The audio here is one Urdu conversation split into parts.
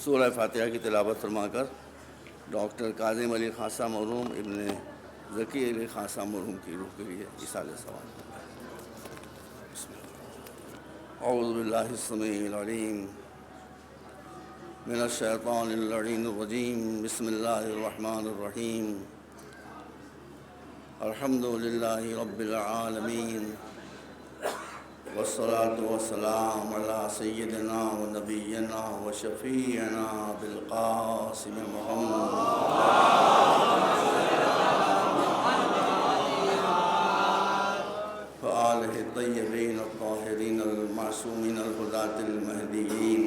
سورہ فاتحہ کی تلاوت فرما کر ڈاکٹر کاظم علی خاصہ مرحوم ابن ذکی علی خاصہ مرحوم کی روح کے لیے ایصال ثواب۔ اعوذ باللہ السمیع العلیم من الشیطان اللعین الرجیم، بسم اللہ الرحمن الرحیم، الحمد للہ رب العالمین، والصلاة والسلام علی سیدنا و نبینا و شفیعنا بالقاسم محمد وآلہ الطیبین الطاہرین المعصومین الہداة المہدیین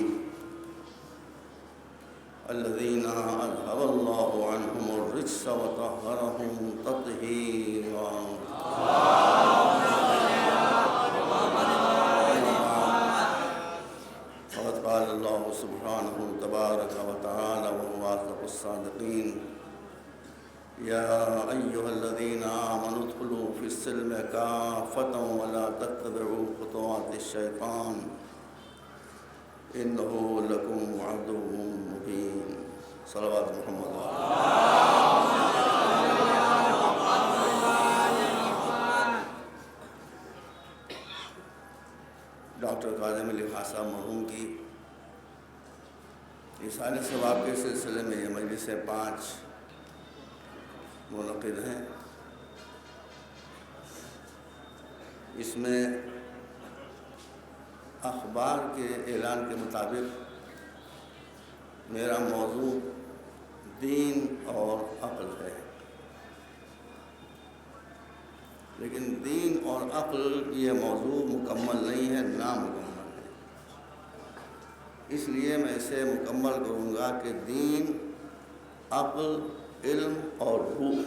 الذین اذھب اللہ عنہم الرجس وطہرہم تطہیرا۔ فقد قال اللہ سبحانہ تبارک وتعالی وهو أصدق الصادقین، یا ایہا الذین آمنوا ادخلوا فی السلم کافۃ ولا تتبعوا خطوات الشیطان انہ لکم عدو مبین۔ صلوات محمد۔ ڈاکٹر کاظم علی خاصہ مرحوم کی ایصال ثواب کے سلسلے میں یہ مجلس 5 منعقد ہیں۔ اس میں اخبار کے اعلان کے مطابق میرا موضوع دین اور عقل ہے، لیکن دین اور عقل یہ موضوع مکمل نہیں ہے، نامکمل ہے۔ اس لیے میں اسے مکمل کروں گا کہ دین، عقل، علم اور روح،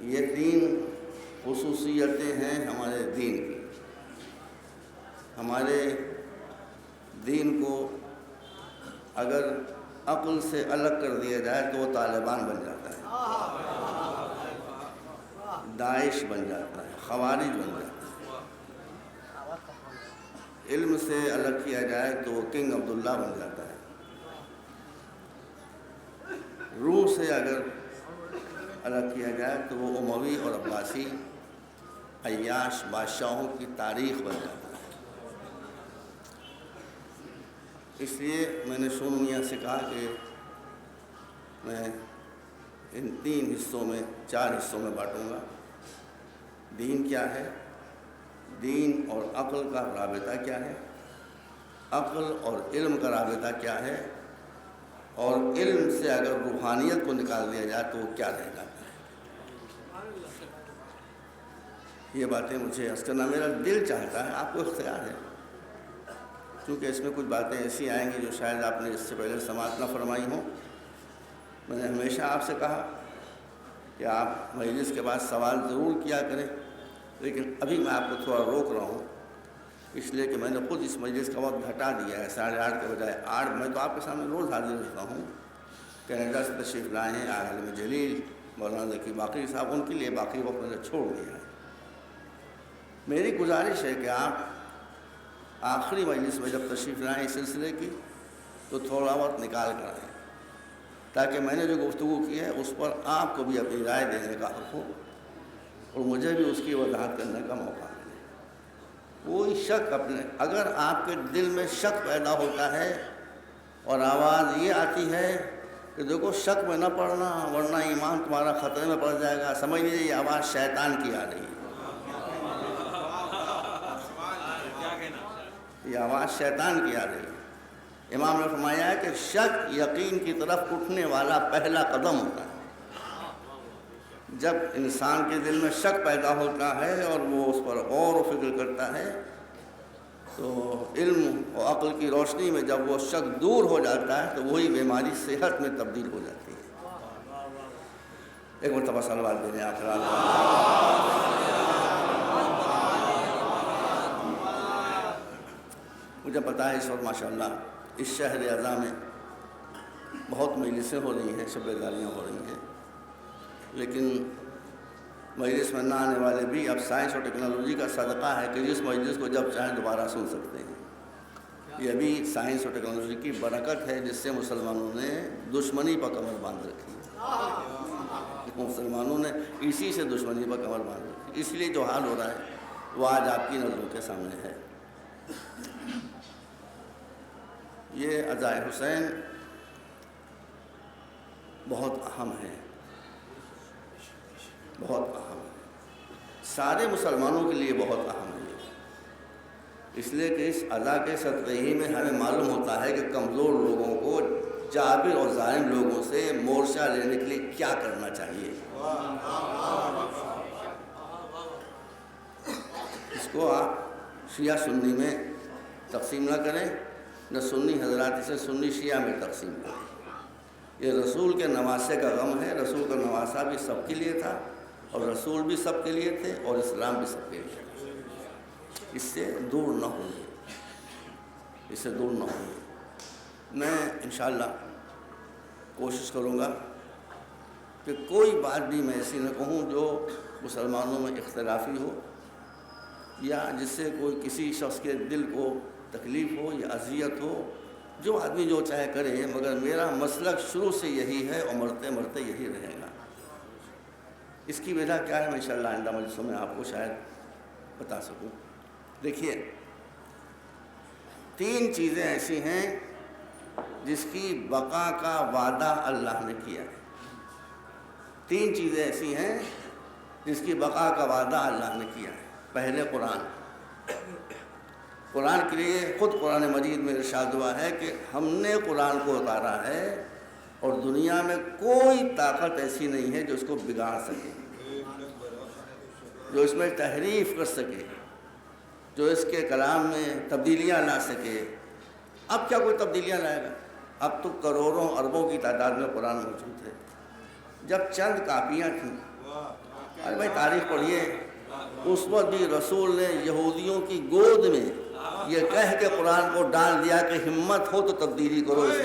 یہ 3 خصوصیتیں ہیں ہمارے دین کی۔ ہمارے دین کو اگر عقل سے الگ کر دیا جائے تو وہ طالبان بن جاتا ہے، داعش بن جاتا ہے، خوارج بن جاتا ہے۔ علم سے الگ کیا جائے تو وہ کنگ عبداللہ بن جاتا ہے۔ روح سے اگر الگ کیا جائے تو وہ اموی اور عباسی عیاش بادشاہوں کی تاریخ بن جاتا ہے۔ اس لیے میں نے شون میاں سے کہا کہ میں ان 3 حصوں میں 4 حصوں میں بانٹوں گا۔ دین کیا ہے، دین اور عقل کا رابطہ کیا ہے، عقل اور علم کا رابطہ کیا ہے، اور علم سے اگر روحانیت کو نکال دیا جائے تو وہ کیا رہ جاتا ہے۔ یہ باتیں مجھے عرض کرنا میرا دل چاہتا ہے، آپ کو اختیار ہے، کیونکہ اس میں کچھ باتیں ایسی آئیں گی جو شاید آپ نے اس سے پہلے سماعت نہ فرمائی ہوں۔ میں نے ہمیشہ آپ سے کہا کہ آپ مجلس کے بعد سوال ضرور کیا کریں، لیکن ابھی میں آپ کو تھوڑا روک رہا ہوں، اس لیے کہ میں نے خود اس مجلس کا وقت گھٹا دیا ہے، 8:30 کے بجائے 8۔ میں تو آپ کے سامنے روز حاضر رہتا ہوں۔ کینیڈا سے تشریف لائے ہیں عالم جلیل مولانا ذکی باقری صاحب، ان کے لیے باقی وقت میں نے چھوڑ دیا ہے۔ میری گزارش ہے کہ آپ آخری مجلس میں جب تشریف لائیں اس سلسلے کی تو تھوڑا وقت نکال کر آئیں، تاکہ میں نے جو گفتگو کی ہے اس پر آپ کو بھی اپنی رائے دینے کا حق ہو اور مجھے بھی اس کی وضاحت کرنے کا موقع ملے۔ کوئی شک اگر آپ کے دل میں شک پیدا ہوتا ہے اور آواز یہ آتی ہے کہ دیکھو شک میں نہ پڑنا ورنہ ایمان تمہارا خطرے میں پڑ جائے گا، سمجھ لیجیے یہ آواز شیطان کی آ رہی ہے، یہ آواز شیطان کی آ رہی ہے۔ امام نے فرمایا ہے کہ شک یقین کی طرف اٹھنے والا پہلا قدم ہوتا ہے۔ جب انسان کے دل میں شک پیدا ہوتا ہے اور وہ اس پر غور و فکر کرتا ہے تو علم و عقل کی روشنی میں جب وہ شک دور ہو جاتا ہے تو وہی بیماری صحت میں تبدیل ہو جاتی ہے۔ ایک مرتبہ صلوات دیں آخر۔ مجھے پتہ ہے اس وقت ماشاءاللہ اس شہر اعظم میں بہت مجلسیں ہو رہی ہیں، شب بیداریاں ہو رہی ہیں، لیکن مجلس میں نہ آنے والے بھی اب سائنس اور ٹیکنالوجی کا صدقہ ہے کہ جس مجلس کو جب چاہیں دوبارہ سن سکتے ہیں۔ یہ بھی سائنس اور ٹیکنالوجی کی برکت ہے جس سے مسلمانوں نے دشمنی پر کمر باندھ رکھی ہے، مسلمانوں نے اسی سے دشمنی پر کمر باندھ رکھی، اس لیے جو حال ہو رہا ہے وہ آج آپ کی نظروں کے سامنے ہے۔ یہ عزائے حسین بہت اہم ہے، بہت اہم ہے، سارے مسلمانوں کے لیے بہت اہم ہے، اس لیے کہ اس عزا کے صدقے ہی میں ہمیں معلوم ہوتا ہے کہ کمزور لوگوں کو جابر اور ظالم لوگوں سے مورچہ لینے کے لیے کیا کرنا چاہیے۔ اس کو آپ شیعہ سنی میں تقسیم نہ کریں، نہ سنی حضرات اسے سنی شیعہ میں تقسیم کریں۔ یہ رسول کے نواسے کا غم ہے، رسول کا نواسہ بھی سب کے لیے تھا اور رسول بھی سب کے لیے تھے اور اسلام بھی سب کے لیے تھا، اس سے دور نہ ہوئے، اس سے دور نہ ہوئے۔ میں انشاءاللہ کوشش کروں گا کہ کوئی بات بھی میں ایسی نہ کہوں جو مسلمانوں میں اختلافی ہو یا جس سے کوئی کسی شخص کے دل کو تکلیف ہو یا اذیت ہو، جو آدمی جو چاہے کرے، مگر میرا مسلک شروع سے یہی ہے اور مرتے مرتے یہی رہے گا۔ اس کی وجہ کیا ہے میں انشاءاللہ آئندہ مجلسوں میں آپ کو شاید بتا سکوں۔ دیکھیے، 3 چیزیں ایسی ہیں جس کی بقا کا وعدہ اللہ نے کیا ہے، 3 چیزیں ایسی ہیں جس کی بقا کا وعدہ اللہ نے کیا ہے۔ پہلے قرآن کے لیے خود قرآن مجید میں ارشاد ہوا ہے کہ ہم نے قرآن کو اتارا ہے اور دنیا میں کوئی طاقت ایسی نہیں ہے جو اس کو بگاڑ سکے، جو اس میں تحریف کر سکے، جو اس کے کلام میں تبدیلیاں لا سکے۔ اب کیا کوئی تبدیلیاں لائے گا؟ اب تو کروڑوں اربوں کی تعداد میں قرآن موجود ہے، جب چند کاپیاں تھیں۔ ارے بھائی تاریخ پڑھیے، اس وقت بھی رسول نے یہودیوں کی گود میں یہ کہہ کے قرآن کو ڈال دیا کہ ہمت ہو تو تبدیلی کرو اسے۔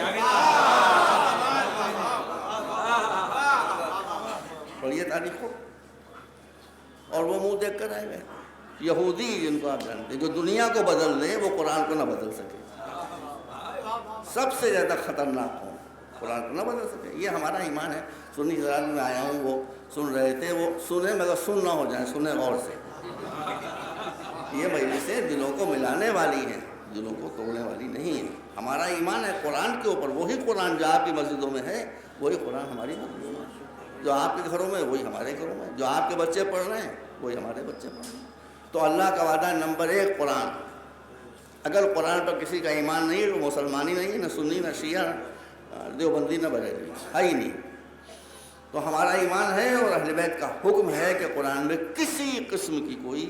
پڑھیے تاریخ کو، اور وہ منہ دیکھ کر آئے گئے۔ یہودی جن کو آپ جانتے ہیں جو دنیا کو بدل دیں وہ قرآن کو نہ بدل سکے، سب سے زیادہ خطرناک ہوں، قرآن کو نہ بدل سکے۔ یہ ہمارا ایمان ہے۔ سنی حضرات میں آیا ہوں، وہ سن رہے تھے، وہ سنیں مگر سن نہ ہو جائیں، سنیں غور سے۔ یہ مجلسیں دلوں کو ملانے والی ہیں، دلوں کو توڑنے والی نہیں ہیں۔ ہمارا ایمان ہے قرآن کے اوپر، وہی قرآن جو آپ کی مسجدوں میں ہے وہی قرآن ہماری مسجدوں میں ہے، جو آپ کے گھروں میں وہی ہمارے گھروں میں، جو آپ کے بچے پڑھ رہے ہیں وہی ہمارے بچے پڑھ رہے ہیں۔ تو اللہ کا وعدہ نمبر 1 قرآن۔ اگر قرآن پر کسی کا ایمان نہیں ہے وہ مسلمان ہی نہیں ہے، نہ سنی نہ شیعہ نہ دیوبندی نہ بریلوی، ہے ہی نہیں۔ تو ہمارا ایمان ہے اور اہل بیت کا حکم ہے کہ قرآن میں کسی قسم کی کوئی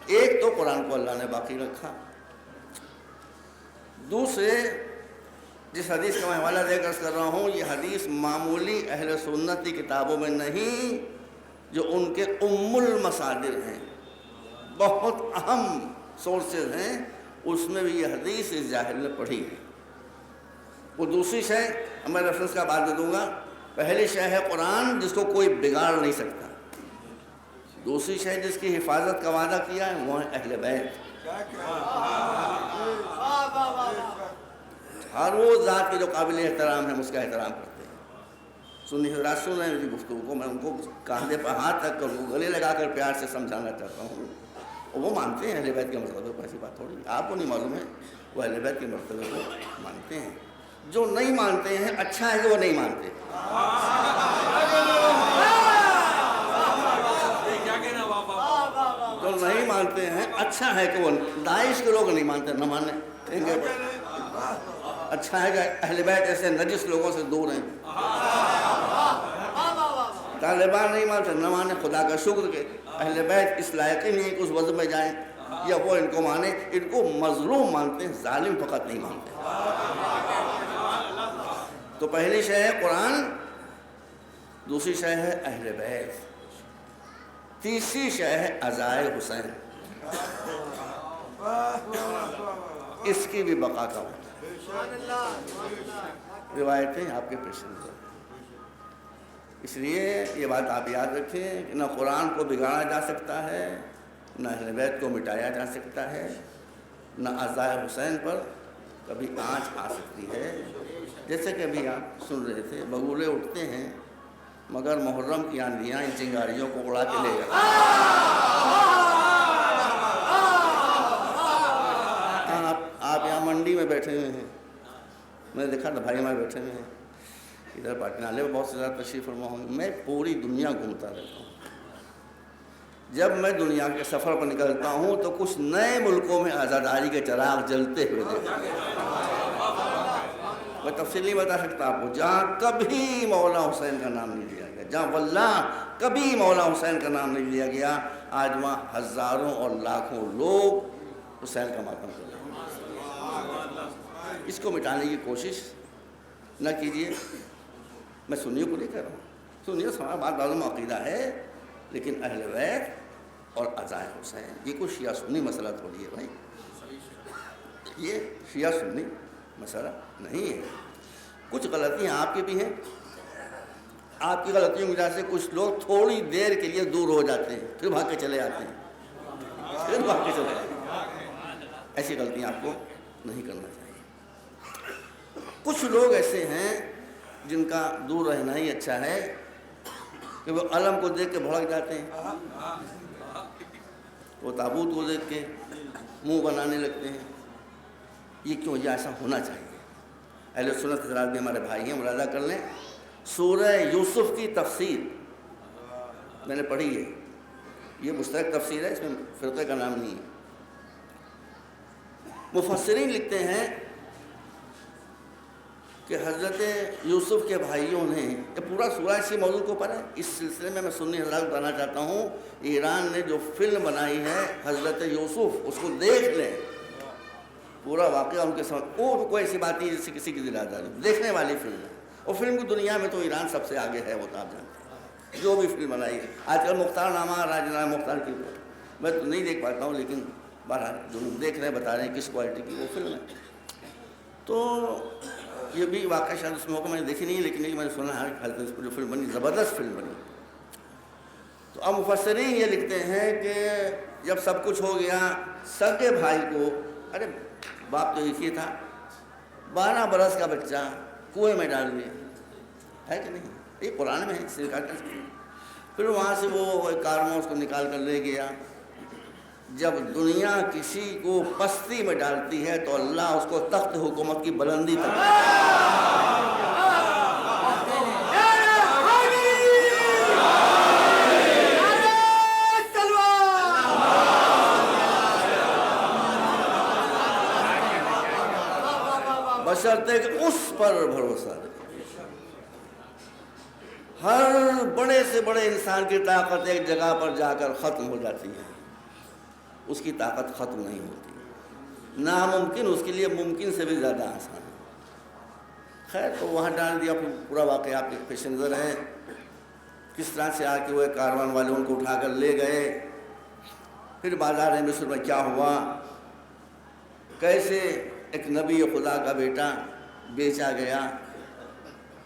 ایک، تو قرآن کو اللہ نے باقی رکھا۔ دوسرے، جس حدیث کا میں حوالہ دے کر کر رہا ہوں، یہ حدیث معمولی اہل سنت کی کتابوں میں نہیں، جو ان کے ام المصادر ہیں، بہت اہم سورسز ہیں، اس میں بھی یہ حدیث اس جاہل نے پڑھی ہے۔ وہ دوسری شے میں ریفرنس کا بات دے دوں گا۔ پہلی شے ہے قرآن جس کو کوئی بگاڑ نہیں سکتا، دوسری شے جس کی حفاظت کا وعدہ کیا ہے وہ ہے اہل بیت۔ ہر وہ ذات کے جو قابل احترام ہے ہم اس کا احترام کرتے ہیں۔ سنی حضرات سن رہے ہیں میری گفتگو کو، میں ان کو کاندھے پر ہاتھ رکھ کر گلے لگا کر پیار سے سمجھانا چاہتا ہوں، اور وہ مانتے ہیں اہل بیت کے مرتبے کو، ایسی بات تھوڑی، آپ کو نہیں معلوم ہے، وہ اہل بیت کے مرتبے کو مانتے ہیں۔ جو نہیں مانتے ہیں اچھا ہے کہ وہ نہیں مانتے، جو نہیں مانتے ہیں اچھا ہے کہ وہ، داعش کے لوگ نہیں مانتے، نہ ماننے دیں گے، اچھا ہے کہ اہل بیت ایسے نجس لوگوں سے دور ہیں۔ طالبان نہیں مانتے، نہ مانے، خدا کا شکر کہ اہل بیت اس لائق ہی نہیں کہ اس وضع میں جائیں یا وہ ان کو مانے، ان کو مظلوم مانتے ہیں، ظالم فقط نہیں مانتے۔ تو پہلی شے ہے قرآن، دوسری شے ہے اہل بیت، تیسری شے ہے عزائے حسین، اس کی بھی بقا کا روایتیں آپ کے پیش نظر۔ اس لیے یہ بات آپ یاد رکھیں کہ نہ قرآن کو بگاڑا جا سکتا ہے، نہ اہل بیت کو مٹایا جا سکتا ہے، نہ عزائے حسین پر کبھی آنچ آ سکتی ہے۔ جیسے کہ ابھی آپ سن رہے تھے، بگولے اٹھتے ہیں مگر محرم کی آندھیاں ان چنگاریوں کو اڑا کے لے جاتی ہیں۔ آپ یہاں منڈی میں بیٹھے ہوئے ہیں، میں نے دیکھا تھا بھائی ہمارے بیٹھے ہوئے ہیں ادھر پاٹی نالے میں، بہت سے زیادہ تشریف فرما ہوں۔ میں پوری دنیا گھومتا رہتا ہوں۔ جب میں دنیا کے سفر پر نکلتا ہوں تو کچھ نئے ملکوں میں عزاداری کے چراغ جلتے ہوئے دیکھتا ہوں۔ میں تفصیل نہیں بتا سکتا آپ کو، جہاں کبھی مولا حسین کا نام نہیں لیا گیا، جہاں واللہ کبھی مولا حسین کا نام نہیں لیا گیا، آج وہاں ہزاروں اور لاکھوں لوگ حسین کا ماتم کر رہے ہیں۔ اس کو مٹانے کی کوشش نہ کیجیے۔ میں سنیوں کو نہیں کہہ رہا ہوں، سنیوں ہمارا بات معلوم عقیدہ ہے، لیکن اہل بیت اور عزائے حسین یہ کوئی شیعہ سنی مسئلہ تھوڑی ہے بھائی، یہ شیعہ سنی مسئلہ نہیں ہے۔ کچھ غلطیاں آپ کی بھی ہیں، آپ کی غلطیوں کی وجہ سے کچھ لوگ تھوڑی دیر کے لیے دور ہو جاتے ہیں، پھر بھاگ کے چلے آتے ہیں، پھر بھاگ کے چلے آتے ہیں۔ ایسی غلطیاں آپ کو نہیں کرنا چاہیے۔ کچھ لوگ ایسے ہیں جن کا دور رہنا ہی اچھا ہے کہ وہ علم کو دیکھ کے بھڑک جاتے ہیں، وہ تابوت کو دیکھ کے منہ بنانے لگتے ہیں۔ یہ کیوں؟ یہ ایسا ہونا چاہیے۔ اہل سنت حضرات بھی ہمارے بھائی ہیں، مراجعہ کر لیں سورہ یوسف کی تفسیر میں نے پڑھی ہے، یہ مشترک تفسیر ہے، اس میں فرقے کا نام نہیں ہے۔ مفسرین لکھتے ہیں کہ حضرت یوسف کے بھائیوں نے، یہ پورا سورہ اسی موضوع کو پر ہے۔ اس سلسلے میں سنی حضرات بتانا چاہتا ہوں، ایران نے جو فلم بنائی ہے حضرت یوسف، اس کو دیکھ لیں، پورا واقعہ ان کے ساتھ، وہ کوئی ایسی بات نہیں جس سے کسی کی دل آزاری، دیکھنے والی فلم ہے۔ اور فلم کی دنیا میں تو ایران سب سے آگے ہے، وہ تو آپ جانتے ہیں، جو بھی فلم بنائی ہے۔ آج کل مختار نامہ راجنامہ مختار کی میں تو نہیں دیکھ پاتا ہوں، لیکن بہرحال جو لوگ دیکھ رہے ہیں بتا رہے ہیں کس کوالٹی کی وہ فلم ہے۔ تو یہ بھی واقعہ شاید اس موقع میں نے دیکھی نہیں، لیکن میں نے سنا ہے کہ اس پر جو فلم بنی زبردست فلم بنی۔ تو اب مفسرین یہ لکھتے ہیں کہ جب سب کچھ ہو گیا، سگے بھائی کو، ارے باپ تو ایک ہی تھا، 12 برس کا بچہ کنویں میں ڈال دیا ہے کہ نہیں؟ یہ قرآن میں ہے۔ پھر وہاں سے وہ کارواں اس کو نکال کر لے گیا۔ جب دنیا کسی کو پستی میں ڈالتی ہے تو اللہ اس کو تخت حکومت کی بلندی تک بشرطے کہ اس پر بھروسہ رکھے۔ ہر بڑے سے بڑے انسان کی طاقت ایک جگہ پر جا کر ختم ہو جاتی ہے، اس کی طاقت ختم نہیں ہوتی۔ ناممکن اس کے لیے ممکن سے بھی زیادہ آسان ہے۔ خیر تو وہاں ڈال دیا، پورا واقعہ آپ کے پیش نظر ہے، کس طرح سے آ کے وہ کاروان والے ان کو اٹھا کر لے گئے۔ پھر بازار مصر میں کیا ہوا، کیسے ایک نبی خدا کا بیٹا بیچا گیا،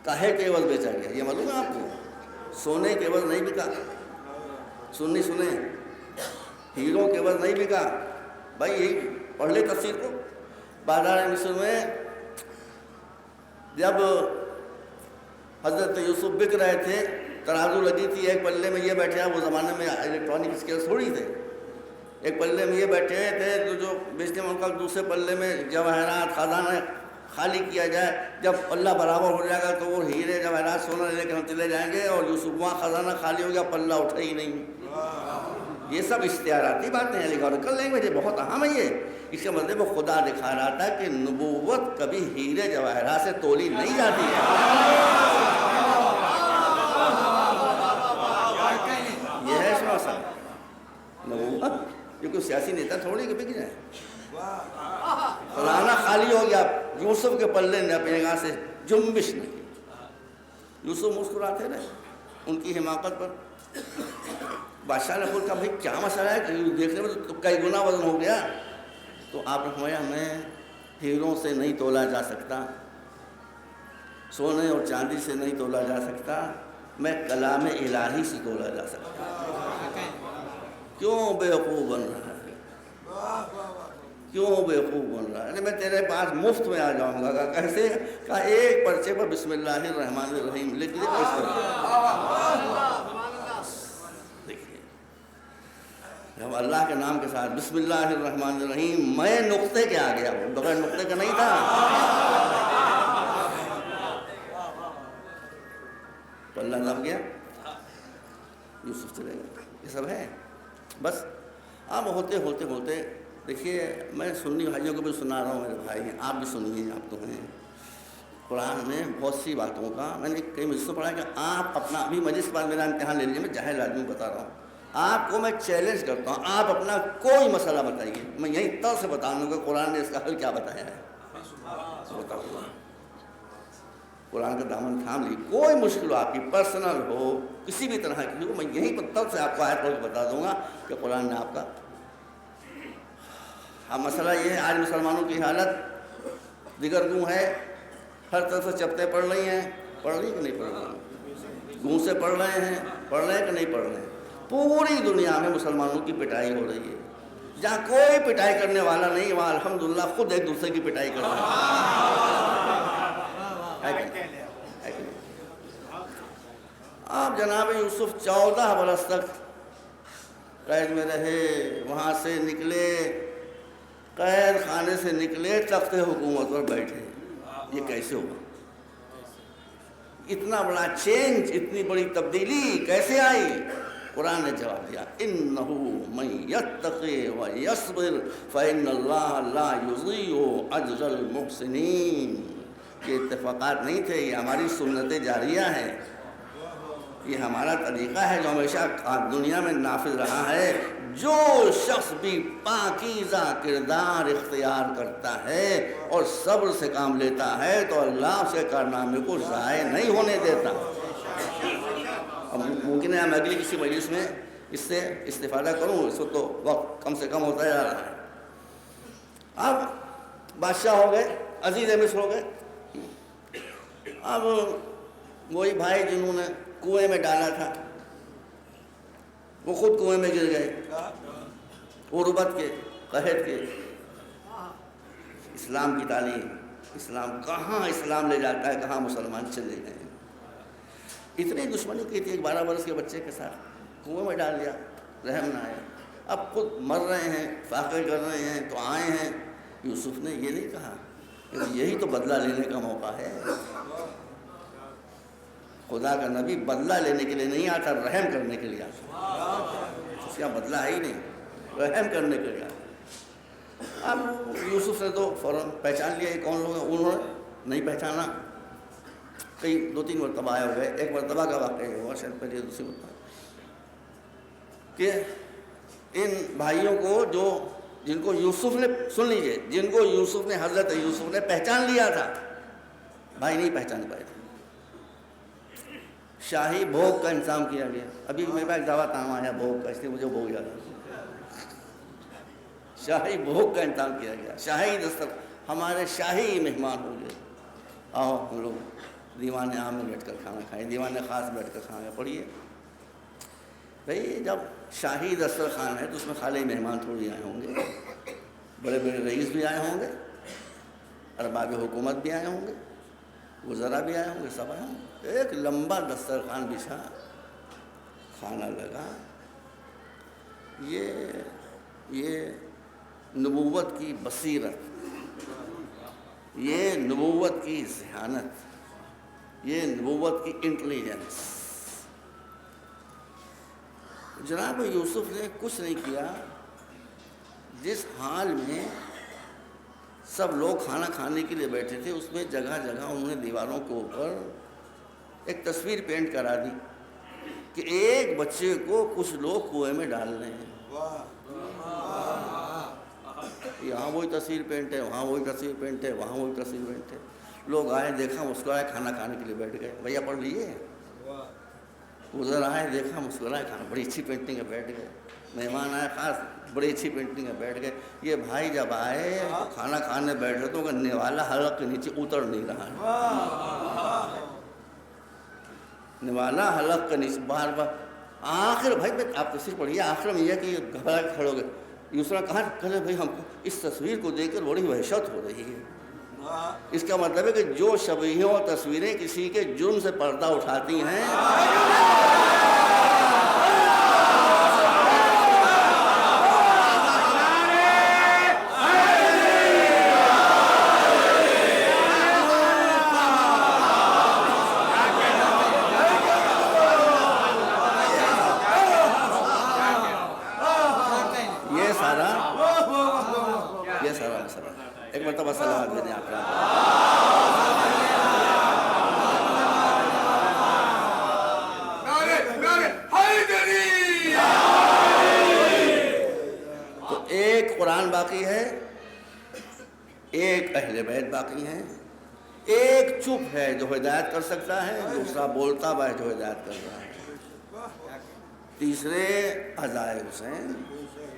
کاہے کے عوض بیچا گیا؟ یہ معلوم ہے آپ کو؟ سونے کے عوض نہیں بکا، سنیں ہیروں کے عوض نہیں بکا بھائی، یہی پڑھ لے تفسیر کو۔ بازار مصر میں جب حضرت یوسف بک رہے تھے، ترازو لگی تھی، ایک پلے میں یہ بیٹھے، وہ زمانے میں الیکٹرانک اسکیل تھوڑی تھے، ایک پلے میں یہ بیٹھے تھے تو جو بیچنے والوں کا دوسرے پلے میں جواہرات خزانہ خالی کیا جائے، جب پلہ برابر ہو جائے گا تو وہ ہیرے جواہرات سونا لے کے ہم چلے جائیں گے، اور یوسف وہاں خزانہ خالی ہو گیا، پلہ اٹھا ہی نہیں۔ یہ سب اشتہاراتی باتیں ہیں، الیگوریکل لینگویج بہت اہم ہے یہ۔ اس کا مطلب وہ خدا دکھا رہا تھا کہ نبوت کبھی ہیرے جواہرات سے تولی نہیں جاتی ہے۔ یہ ہے اس میں مسئلہ، نبوت یہ کوئی سیاسی نیتا تھوڑی کہ بک جائے۔ خزانہ خالی ہو گیا، یوسف کے پلے نے اپنے گاہ سے جنبش نہیں کی۔ یوسف مسکراتے رہے ان کی حماقت پر۔ بادشاہ نے بولا بھائی کیا مسئلہ ہے، کہ دیکھنے میں تو کئی گنا وزن ہو گیا۔ تو آپ نے فرمایا ہمیں ہیروں سے نہیں تولا جا سکتا، سونے اور چاندی سے نہیں تولا جا سکتا، میں کلام الہی سے تولا جا سکتا۔ کیوں بیوقوف بن رہا ہے، کیوں بیوقوف بن رہا ہے؟ میں تیرے پاس مفت میں آ جاؤں گا۔ کہا کیسے؟ کہا ایک پرچے پر بسم اللہ الرحمن الرحیم لکھ دے۔ دیکھیے جب اللہ کے نام کے ساتھ بسم اللہ الرحمن الرحیم، میں نقطے کے آ گیا، بغیر نقطے کا نہیں تھا۔ تو اللہ نام گیا، یوسف چلے گئے۔ یہ سب ہے بس۔ اب ہوتے ہوتے ہوتے دیکھیے، میں سنی بھائیوں کو بھی سنا رہا ہوں، میرے بھائی ہیں، آپ بھی سنیے، آپ تو ہیں۔ قرآن میں بہت سی باتوں کا میں نے کئی مجلس میں پڑھا کہ آپ اپنا، ابھی مجلس کے بعد میرا امتحان لے لیجیے، میں جاہل آدمی بتا رہا ہوں، آپ کو میں چیلنج کرتا ہوں، آپ اپنا کوئی مسئلہ بتائیے، میں یہیں طرح سے بتا دوں کہ قرآن نے اس کا حل کیا بتایا ہے۔ بتاؤ، قرآن کا دامن تھام لی، کوئی مشکل ہو آپ کی، پرسنل ہو، کسی بھی طرح کی ہو، میں یہیں پر طرف سے آپ کو آیت پڑھ کے بتا دوں گا کہ قرآن نے آپ کا۔ اب مسئلہ یہ ہے، آج مسلمانوں کی حالت دیگر گوں ہے، ہر طرف سے چپتیں پڑھ رہی ہیں، پڑھ رہی کہ نہیں پڑھ رہی؟ گوں سے پڑھ رہے ہیں کہ نہیں پڑھ رہے ہیں؟ پوری دنیا میں مسلمانوں کی پٹائی ہو رہی ہے، جہاں کوئی پٹائی کرنے والا نہیں، وہاں الحمدللہ خود ایک دوسرے کی پٹائی کر رہے ہیں۔ آپ جناب یوسف 14 برس تک قید میں رہے، وہاں سے نکلے، قید خانے سے نکلے، تخت حکومت پر بیٹھے۔ یہ کیسے ہوا؟ اتنا بڑا چینج، اتنی بڑی تبدیلی کیسے آئی؟ قرآن نے جواب دیا، اِنَّهُ مَن يَتَّقِ وَيَصْبِرْ فَإِنَّ اللَّهَ لَا يُضِيعُ أَجْرَ الْمُحْسِنِينَ۔ یہ اتفاقات نہیں تھے، یہ ہماری سنت جاریہ ہے، یہ ہمارا طریقہ ہے جو ہمیشہ دنیا میں نافذ رہا ہے۔ جو شخص بھی پاکیزہ کردار اختیار کرتا ہے اور صبر سے کام لیتا ہے تو اللہ اس کے کارنامے کو ضائع نہیں ہونے دیتا۔ اب ممکن ہے میں اگلی کسی مجلس میں اس سے استفادہ کروں، اس وقت تو وقت کم سے کم ہوتا جا رہا ہے۔ اب بادشاہ ہو گئے، عزیز مصر ہو گئے۔ اب وہی بھائی جنہوں نے کنویں میں ڈالا تھا، وہ خود کنویں میں گر گئے، غربت کے، قحط کے۔ اسلام کی تعلیم، اسلام کہاں اسلام لے جاتا ہے، کہاں مسلمان چلے گئے۔ اتنی دشمنی کی تھی ایک 12 برس کے بچے کے ساتھ، کنویں میں ڈال دیا، رحم نہ آیا۔ اب خود مر رہے ہیں، فاقے کر رہے ہیں، تو آئے ہیں۔ یوسف نے یہ نہیں کہا کہ یہی تو بدلہ لینے کا موقع ہے۔ خدا کا نبی بدلہ لینے کے لیے نہیں آتا، رحم کرنے کے لیے آتا۔ اس کا بدلہ ہے ہی نہیں، رحم کرنے کے لیے آتا۔ اب یوسف نے تو فوراً پہچان لیا یہ کون لوگ ہیں، انہوں نے نہیں پہچانا، کئی 2-3 مرتبہ آئے ہوئے۔ ایک مرتبہ کا واقعہ یہ ہوا، شاید پہلے دوسری مرتبہ، کہ ان بھائیوں کو جن کو یوسف نے، سن لیجئے، جن کو یوسف نے، حضرت یوسف نے پہچان لیا تھا، بھائی نہیں پہچان پائے تھے۔ شاہی بھوگ کا انتظام کیا گیا۔ ابھی میرے پاس ایک دعوت نامہ آیا بھوگ کا، اس لیے مجھے بھوگ یاد ہے۔ شاہی بھوگ کا انتظام کیا گیا، شاہی ہمارے شاہی مہمان ہوں گے، آؤ ہم لوگ دیوان عام میں بیٹھ کر کھانا کھائیں، دیوان خاص بیٹھ کر کھانا پڑھیے۔ بھئی جب شاہی دسترخوان ہے تو اس میں خالی مہمان تھوڑی آئے ہوں گے، بڑے بڑے رئیس بھی آئے ہوں گے، ارباب حکومت بھی آئے ہوں گے، وزراء بھی آئے ہوں گے، سب آئے ہوں گے۔ ایک لمبا دسترخوان بچھا، کھانا لگا۔ یہ نبوت کی بصیرت، یہ نبوت کی ذہانت، یہ نبوت کی انٹیلیجنس۔ جناب یوسف نے کچھ نہیں کیا، جس حال میں سب لوگ کھانا کھانے کے لیے بیٹھے تھے اس میں جگہ جگہ انہوں نے دیواروں کے اوپر ایک تصویر پینٹ کرا دی کہ ایک بچے کو کچھ لوگ کنویں میں ڈال رہے ہیں۔ یہاں وہی تصویر پینٹ ہے، وہاں وہی تصویر پینٹ ہے، وہاں وہی تصویر پینٹ ہے۔ لوگ آئے، دیکھا، مسکرائے، کھانا کھانے کے لیے بیٹھ گئے۔ بھیا پڑھ لیجیے۔ ادھر آئے، دیکھا، مسکرائے، کھانا، بڑی اچھی پینٹنگ ہے، بیٹھ گئے۔ مہمان آئے خاص، بڑی اچھی پینٹنگ ہے، بیٹھ گئے۔ یہ بھائی جب آئے تو کھانا کھانے بیٹھے تو نوالا حلق کے نیچے اتر نہیں رہا ہے، نوالا حلق کے نیچے بار بار۔ آخر بھائی آپ تصویر پڑھیے، آخر میں یہ کہ گھبرا کے کھڑے ہو گئے، دوسرا کہا کہ بھائی ہم کو اس تصویر کو دیکھ کر بڑی وحشت ہو رہی ہے. اس کا مطلب ہے کہ جو شبیہوں اور تصویریں کسی کے جرم سے پردہ اٹھاتی ہیں یہ سارا مسئلہ. ایک مرتبہ سلام دے دیں آپ کا. تو ایک قرآن باقی ہے, ایک اہل بیت باقی ہیں, ایک چپ ہے جو ہدایت کر سکتا ہے, دوسرا بولتا ہوا ہے جو ہدایت کر رہا ہے, تیسرے عزائے حسین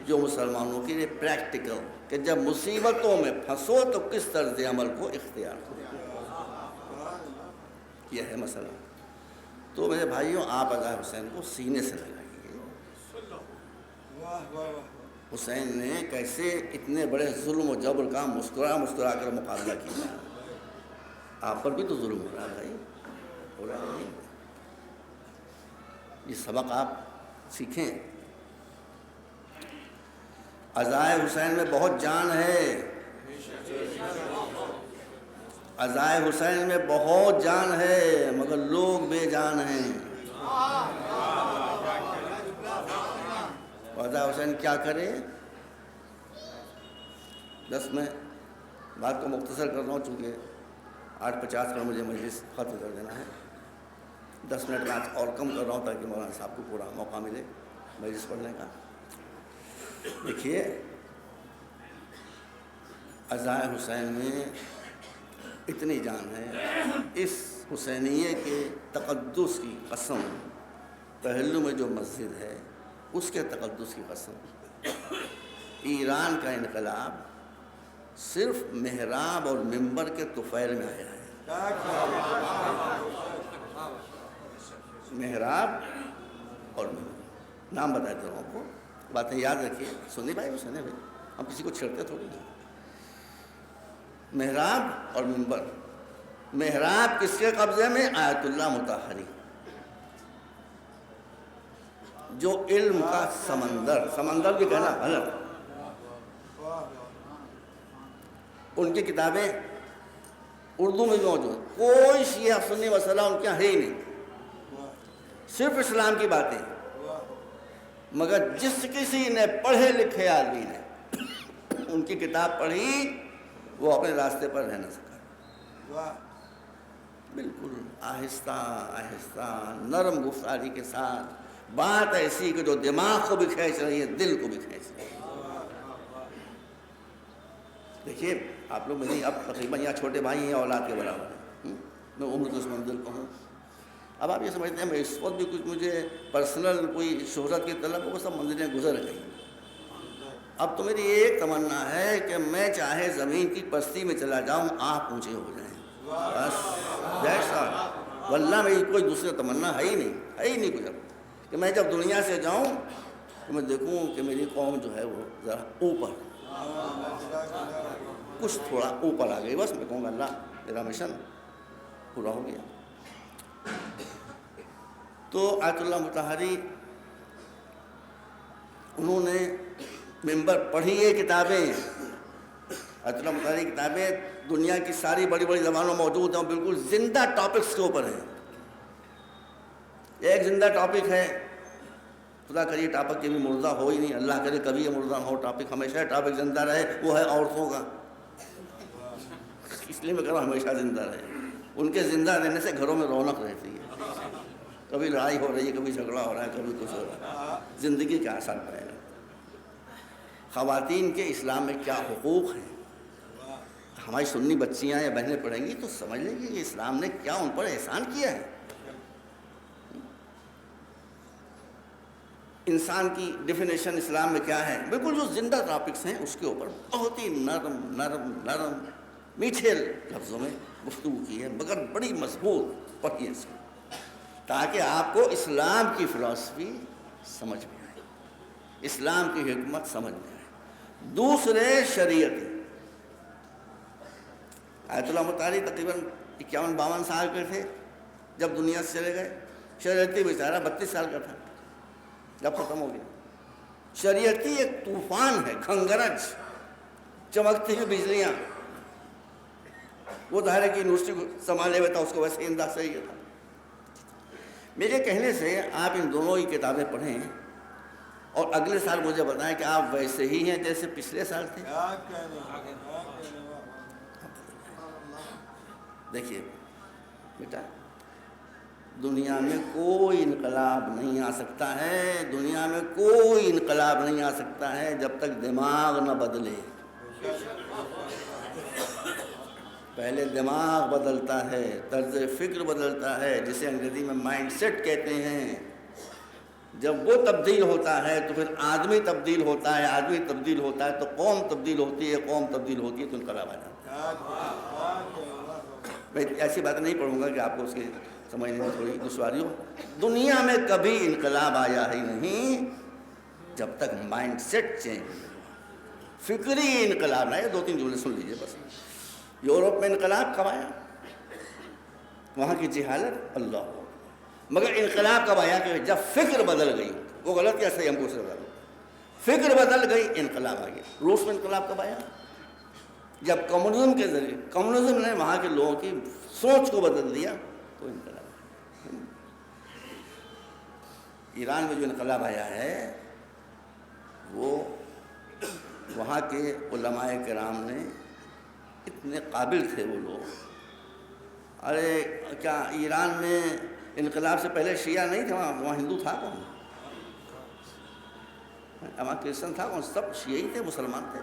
جو مسلمانوں کے لیے پریکٹیکل کہ جب مصیبتوں میں پھنسو تو کس طرز عمل کو اختیار کرو. یہ ہے مسئلہ. تو میرے بھائیوں, آپ عزائے حسین کو سینے سے لگائیے. حسین نے کیسے اتنے بڑے ظلم و جبر کا مسکرا مسکرا کر مقابلہ کیا. آپ پر بھی تو ظلم ہو رہا ہے بھائی, ہو رہا ہے. یہ سبق آپ سیکھیں. عزائے حسین میں بہت جان ہے, عزائے حسین میں بہت جان ہے, مگر لوگ بے جان ہیں. عزائے حسین کیا کرے؟ بس میں بات کو مختصر کر رہا ہوں چونکہ 8:50 پر مجھے مجلس ختم کر دینا ہے. 10 منٹ میں اور کم کر رہا ہوں تاکہ مولانا صاحب کو پورا موقع ملے مجلس پڑھنے کا. دیکھیے, عزائے حسین میں اتنی جان ہے, اس حسینیے کے تقدس کی قسم, پہلو میں جو مسجد ہے اس کے تقدس کی قسم. ایران کا انقلاب صرف محراب اور منبر کے طفیل میں آیا ہے. محراب اور منبر نام بتا دیتا ہوں آپ کو, باتیں یاد رکھیے. سنی بھائی وہ سنے بھائی, ہم کسی کو چھیڑتے تھوڑی نہیں. محراب اور منبر. محراب کس کے قبضے میں؟ آیت اللہ مطہری, جو علم کا سمندر بھی کہنا غلط. ان کی کتابیں اردو میں بھی موجود, کوئی شیعہ سنی مسئلہ ان کے یہاں ہے ہی نہیں, صرف اسلام کی باتیں. مگر جس کسی نے پڑھے لکھے آدمی نے ان کی کتاب پڑھی وہ اپنے راستے پر رہ نہ سکا. بالکل آہستہ آہستہ نرم گفتاری کے ساتھ, بات ایسی کہ جو دماغ کو بھی کھینچ رہی ہے, دل کو بھی کھینچ رہی ہے. دیکھیے آپ لوگ میری اب تقریباً یہاں چھوٹے بھائی ہیں, اولاد کے برابر ہیں, میں عمر تو اس منزل کو ہوں. اب آپ یہ سمجھتے ہیں میں اس وقت بھی کچھ مجھے پرسنل کوئی شہرت کی طلب ہو, وہ سب منزلیں گزر گئی. اب تو میری ایک تمنا ہے کہ میں چاہے زمین کی پستی میں چلا جاؤں, آپ اونچے ہو جائیں, بس جیسا. واللہ میری کوئی دوسری تمنا ہے ہی نہیں کچھ. اب کہ میں جب دنیا سے جاؤں تو میں دیکھوں کہ میری قوم جو ہے وہ ذرا اوپر, کچھ تھوڑا اوپر آ گئی. بس میں کہوں گا اللہ میرا مشن پورا ہو گیا. تو آیت اللہ مطہری انہوں نے منبر پڑھی ہے کتابیں. آیت اللہ مطہری کتابیں دنیا کی ساری بڑی بڑی زبانوں میں موجود ہیں, بالکل زندہ ٹاپکس کے اوپر ہیں. ایک زندہ ٹاپک ہے, خدا کریے ٹاپک کبھی مردہ ہو ہی نہیں, اللہ کرے کبھی یہ مردہ ہو. ٹاپک ہمیشہ ٹاپک زندہ رہے, وہ ہے عورتوں کا. اس لیے میں کہہ رہا ہوں ہمیشہ زندہ رہے. ان کے زندہ رہنے سے گھروں میں رونق رہتی ہے. کبھی لڑائی ہو رہی ہے, کبھی جھگڑا ہو رہا ہے, کبھی کچھ ہو رہا ہے, زندگی کا اثر پڑے گا. خواتین کے اسلام میں کیا حقوق ہیں, ہماری سنی بچیاں یا بہنیں پڑھیں گی تو سمجھ لیں گی کہ اسلام نے کیا ان پر احسان کیا ہے. انسان کی ڈیفینیشن اسلام میں کیا ہے, بالکل جو زندہ ٹاپکس ہیں اس کے اوپر بہت ہی نرم نرم نرم میٹھے لفظوں میں گفتگو کی ہے, مگر بڑی مضبوط پڑھیے اس کو, تاکہ آپ کو اسلام کی فلسفی سمجھ میں آئے, اسلام کی حکمت سمجھ میں آئے. دوسرے شریعتی. آیت اللہ مطالعی تقریباً 51-52 سال کے تھے جب دنیا سے چلے گئے. شریعتی بیچارہ 32 سال کا تھا جب ختم ہو گیا. شریعتی ایک طوفان ہے، کھنگرج، چمکتی ہوئی بجلیاں. وہ ظاہر ہے کہ یونیورسٹی کو سنبھالے ہوئے تھا، اس کو ویسے انداز صحیح تھا. میرے کہنے سے آپ ان دونوں کی کتابیں پڑھیں اور اگلے سال مجھے بتائیں کہ آپ ویسے ہی ہیں جیسے پچھلے سال تھے. دیکھیے بیٹا، دنیا میں کوئی انقلاب نہیں آ سکتا ہے، دنیا میں کوئی انقلاب نہیں آ سکتا ہے جب تک دماغ نہ بدلے. پہلے دماغ بدلتا ہے، طرز فکر بدلتا ہے، جسے انگریزی میں مائنڈ سیٹ کہتے ہیں. جب وہ تبدیل ہوتا ہے تو پھر آدمی تبدیل ہوتا ہے، آدمی تبدیل ہوتا ہے تو قوم تبدیل ہوتی ہے، قوم تبدیل ہوتی ہے تو انقلاب آ جاتا ہے. میں ایسی باتیں نہیں پڑھوں گا کہ آپ کو اس کی سمجھنے میں تھوڑی دشواری ہو. دنیا میں کبھی انقلاب آیا ہی نہیں جب تک مائنڈ سیٹ چینج نہیں ہوا. فکری انقلاب نہ. 2-3 جملے سن لیجیے بس. یورپ میں انقلاب کب آیا؟ وہاں کی جہالت اللہ. مگر انقلاب کب آیا؟ کہ جب فکر بدل گئی. وہ غلط یا صحیح ہم کو سے بتا دو. فکر بدل گئی، انقلاب آ گیا. روس میں انقلاب کب آیا؟ جب کمیونزم کے ذریعے، کمیونزم نے وہاں کے لوگوں کی سوچ کو بدل دیا تو انقلاب آیا. ایران میں جو انقلاب آیا ہے وہ وہاں کے علماء کرام نے اتنے قابل تھے وہ لوگ. ارے کیا ایران میں انقلاب سے پہلے شیعہ نہیں تھا؟ وہاں ہندو تھا کون؟ وہاں کرسچن تھا کون؟ سب شیعہ تھے، مسلمان تھے.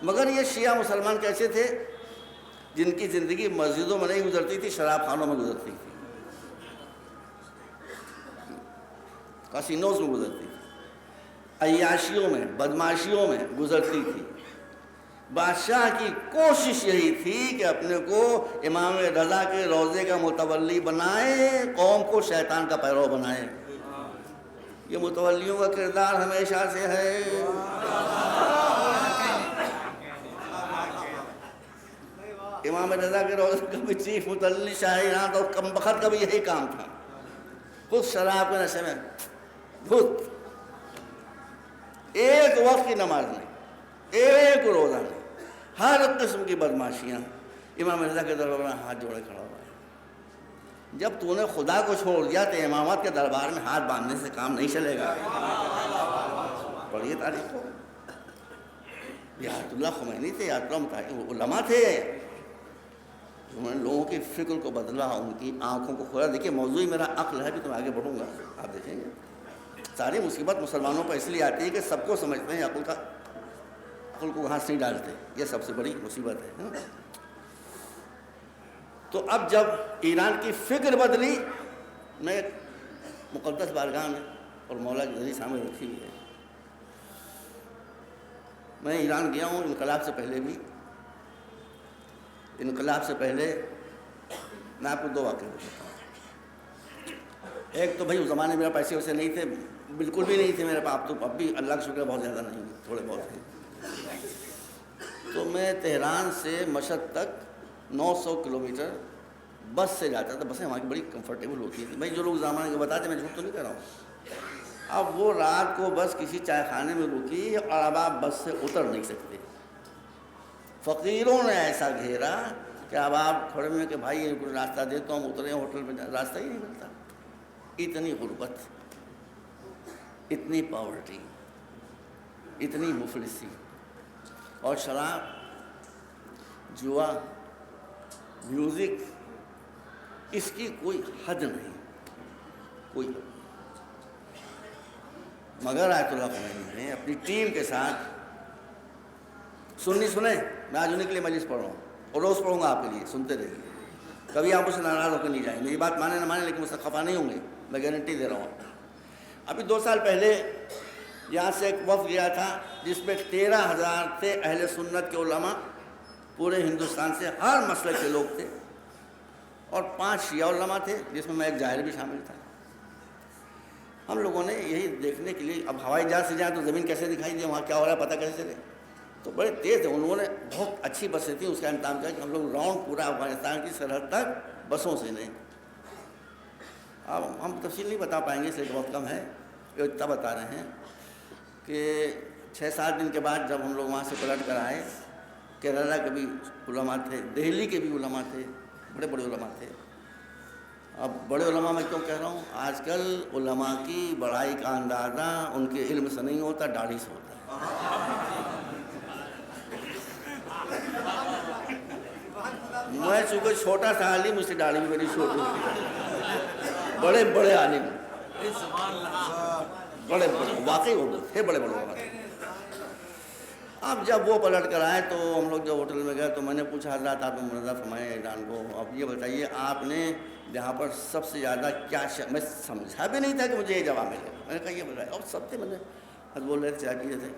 مگر یہ شیعہ مسلمان کیسے تھے؟ جن کی زندگی مسجدوں میں نہیں گزرتی تھی، شراب خانوں میں گزرتی تھی، کاسینوز میں گزرتی تھی، عیاشیوں میں، بدماشیوں میں گزرتی تھی. بادشاہ کی کوشش یہی تھی کہ اپنے کو امام رضا کے روضے کا متولی بنائے، قوم کو شیطان کا پیرو بنائے. یہ متولیوں کا کردار ہمیشہ سے ہے. امام رضا کے روضے کا بھی چیف متولی شاہ ایران تو کم بخت کا بھی یہی کام تھا. خود شراب کے نشے میں بھوت. ایک وقت کی نماز نہیں، ایک روزہ نہیں، ہر قسم کی بدماشیاں. امام رضا کے دربار میں ہاتھ جوڑے کھڑا ہوا ہے. جب تو نے خدا کو چھوڑ دیا تو امامات کے دربار میں ہاتھ باندھنے سے کام نہیں چلے گا. پڑھیے تاریخ کو. یہ آیت اللہ خمینی تھے، آیت اللہ علماء تھے. انہوں نے لوگوں کی فکر کو بدلا، ان کی آنکھوں کو کھولا. دیکھیے موضوع میرا عقل ہے کہ تم آگے بڑھوں گا، آپ دیکھیں گے. ساری مصیبت مسلمانوں پر اس لیے آتی ہے کہ سب کو سمجھتے ہیں، عقل کو گھاس نہیں ڈالتے. یہ سب سے بڑی مصیبت ہے. تو اب جب ایران کی فکر بدلی، میں ایک مقدس بارگاہ میں اور مولا کی ذریعے سامنے رکھی ہوئی ہے. میں ایران گیا ہوں انقلاب سے پہلے بھی. انقلاب سے پہلے میں آپ کو 2 واقعے بتاتا ہوں. ایک تو بھائی اس زمانے میرے پیسے ویسے نہیں تھے، بالکل بھی نہیں تھے میرے پاس. تو اب بھی اللہ کا شکر بہت زیادہ نہیں ہے، تھوڑے بہت ہیں. تو میں تہران سے مشہد تک 900 کلومیٹر بس سے جاتا تھا. بسیں وہاں کی بڑی کمفرٹیبل ہوتی تھی. بھائی جو لوگ زمانے کے بتاتے میں جھوٹ تو نہیں کہہ رہا ہوں. اب وہ رات کو بس کسی چائے خانے میں رکی اور اب آپ بس سے اتر نہیں سکتے. فقیروں نے ایسا گھیرا کہ اب آپ کھڑے میں کہ بھائی یہ کوئی راستہ دے تو ہم اترے ہوٹل میں. راستہ ہی نہیں ملتا. اتنی غربت، اتنی پاورٹی، اتنی مفلسی. اور شراب، جوا، میوزک، اس کی کوئی حد نہیں، کوئی حد. مگر آیت اللہ خمینی نے اپنی ٹیم کے ساتھ سنیں. میں آج انہیں کے لیے مجلس پڑھ رہا ہوں اور روز پڑھوں گا آپ کے لیے، سنتے رہیے. کبھی آپ مجھ سے ناراض ہو کے نہیں جائیں. میری بات مانے نہ مانے لیکن مجھ سے خفا نہیں ہوں گے، میں گارنٹی دے رہا ہوں. ابھی 2 سال پہلے یہاں سے ایک وفد گیا تھا جس میں 13,000 تھے اہل سنت کے علماء پورے ہندوستان سے، ہر مسلک کے لوگ تھے. اور 5 شیعہ علماء تھے جس میں ایک جاہل بھی شامل تھا. ہم لوگوں نے یہی دیکھنے کے لیے، اب ہوائی جہاز سے جائیں تو زمین کیسے دکھائی دے، وہاں کیا ہو رہا ہے پتہ کیسے چلے، تو بڑے تیز تھے انہوں نے، بہت اچھی بسیں تھیں، اس کا انتظام کیا کہ ہم لوگ راؤنڈ پورا افغانستان کی سرحد تک بسوں سے لیں۔ اب ہم تفصیل نہیں بتا پائیں گے اس لیے بہت کم ہے، یہ اتنا بتا رہے ہیں کہ 6-7 دن کے بعد جب ہم لوگ وہاں سے پلٹ کر آئے، کیرلا کے بھی علماء تھے، دہلی کے بھی علماء تھے، بڑے بڑے علماء تھے۔ اب بڑے علماء میں کیوں کہہ رہا ہوں، آج کل علماء کی بڑائی کا اندازہ ان کے علم سے نہیں ہوتا، داڑھی سے ہوتا ہے۔ میں چونکہ چھوٹا سا عالم، مجھ سے داڑھی بھی میری چھوٹی ہوتی، بڑے بڑے عالم، بڑے بڑے واقعی وہ تھے، بڑے بڑے علماء۔ اب جب وہ پلٹ کر آئے تو ہم لوگ جب ہوٹل میں گئے تو میں نے پوچھا، حضرات آپ نے منظر فرمائے ایران کو، اب یہ بتائیے آپ نے یہاں پر سب سے زیادہ کیا میں سمجھا بھی نہیں تھا کہ مجھے یہ جواب ملے، میں نے کہا یہ بتائیے، اور سب تھے، میں نے بول رہے تھے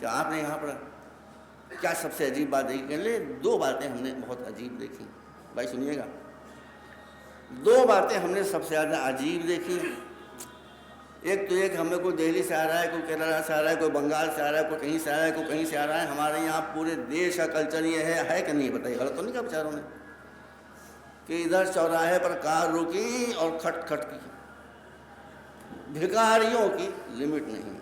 کہ آپ نے یہاں پر کیا سب سے عجیب بات دیکھی، کہنے لے 2 باتیں ہم نے بہت عجیب دیکھی، بھائی سنیے گا، 2 باتیں ہم نے سب سے زیادہ عجیب دیکھی۔ ایک تو ایک، ہمیں کوئی دہلی سے آ رہا ہے، کوئی کیرلا سے آ رہا ہے، کوئی بنگال سے آ رہا ہے، کوئی کہیں سے آ رہا ہے، کوئی کہیں سے آ رہا ہے، ہمارے یہاں پورے دیش کا کلچر یہ ہے کہ نہیں، بتائیے غلط تو نہیں کہا بیچاروں نے، کہ ادھر چوراہے پر کار رکی اور کھٹ کھٹ کی۔ بھکاریوں کی لمٹ نہیں،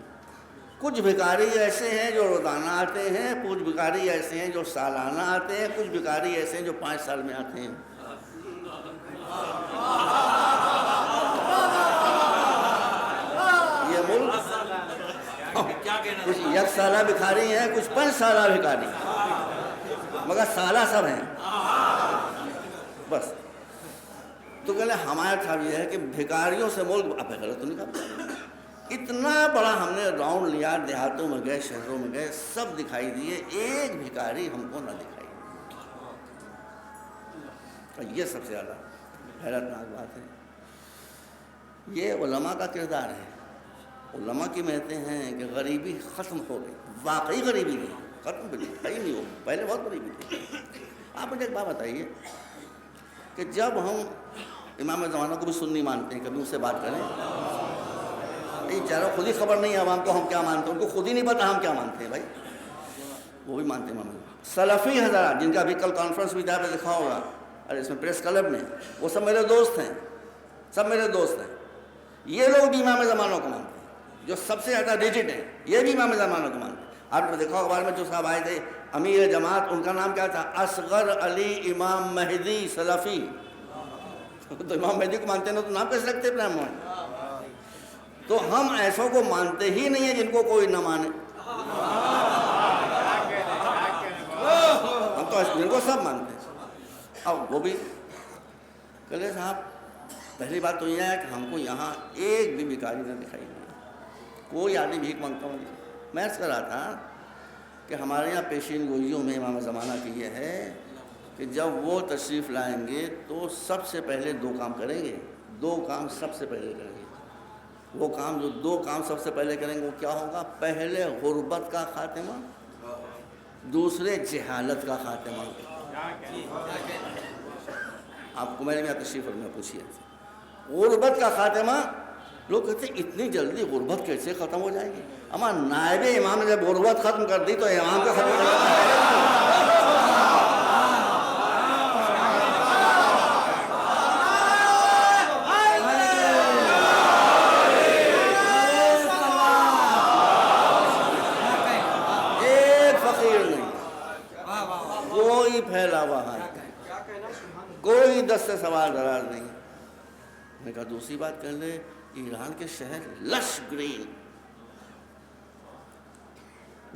کچھ بھکاری ایسے ہیں جو روزانہ آتے ہیں، کچھ بھکاری ایسے ہیں جو سالانہ آتے ہیں، کچھ بھکاری ایسے ہیں جو 5 سال میں آتے ہیں۔ یہ ملک کچھ 1 سالہ بھکاری ہیں، کچھ 5 سالہ بھکاری، مگر سالہ سب ہیں بس۔ تو کہلے ہمارا خیال یہ ہے کہ بھکاریوں سے ملک، اب غلط تو نہیں کہا، اتنا بڑا ہم نے راؤنڈ لیا، دیہاتوں میں گئے، شہروں میں گئے، سب دکھائی دیے، ایک بھکاری ہم کو نہ دکھائی۔ تو یہ سب سے زیادہ حیرتناک بات ہے۔ یہ علماء کا کردار ہے۔ علماء کی محنتیں ہیں کہ غریبی ختم ہو گئی، واقعی غریبی نہیں، ختم بھی نہیں، صحیح نہیں ہو، پہلے بہت غریبی تھی۔ آپ مجھے ایک بات بتائیے کہ جب ہم امام زمانہ کو بھی سنی مانتے ہیں، کبھی اس سے بات کریں، نہیں چاروں خود ہی خبر نہیں ہے عوام کو ہم کیا مانتے ہیں، ان کو خود ہی نہیں پتا ہم کیا مانتے ہیں، بھائی وہ بھی مانتے ہیں امام سلفی حضرات، جن کا بھی کل کانفرنس بھی جا پہ لکھا ہوگا، اور اس میں پریس کلب میں، وہ سب میرے دوست ہیں، سب میرے دوست ہیں۔ یہ لوگ بھی امام زمانہ کو مانتے ہیں، جو سب سے زیادہ ریجڈ ہیں، یہ بھی امام زمانہ کو مانتے ہیں۔ آپ نے دیکھا اخبار میں جو صاحب آئے تھے امیر جماعت، ان کا نام کیا تھا؟ اصغر علی امام مہدی سلفی۔ تو امام مہدی کو مانتے ہیں نا، تو نام کیسے رکھتے ہیں اپنے؟ تو ہم ایسوں کو مانتے ہی نہیں ہیں جن کو کوئی نہ مانے، ہم تو جن کو سب مانتے ہیں۔ اب وہ بھی کہلے صاحب پہلی بات تو یہ ہے کہ ہم کو یہاں ایک بھی بھکاری نہ دکھائی دی، کوئی آدمی بھیک مانگتا ہوں نہیں۔ میں عرض کر رہا تھا کہ ہمارے یہاں پیشین گوئیوں میں امام زمانہ کی یہ ہے کہ جب وہ تشریف لائیں گے تو سب سے پہلے 2 کام کریں گے، 2 کام سب سے پہلے کریں گے۔ وہ کام جو 2 کام سب سے پہلے کریں گے وہ کیا ہوگا؟ پہلے غربت کا خاتمہ، دوسرے جہالت کا خاتمہ۔ آپ کو میرے یہاں تشریف فرما پوچھیے، غربت کا خاتمہ، لوگ کہتے ہیں اتنی جلدی غربت کیسے ختم ہو جائے گی؟ اما نائب امام نے جب غربت ختم کر دی تو امام کا ختم کر پھیلا ہوا ہے، کوئی دست سے سوال دراز نہیں۔ میں نے کہا دوسری بات کر لے، ایران کے شہر لش گرین،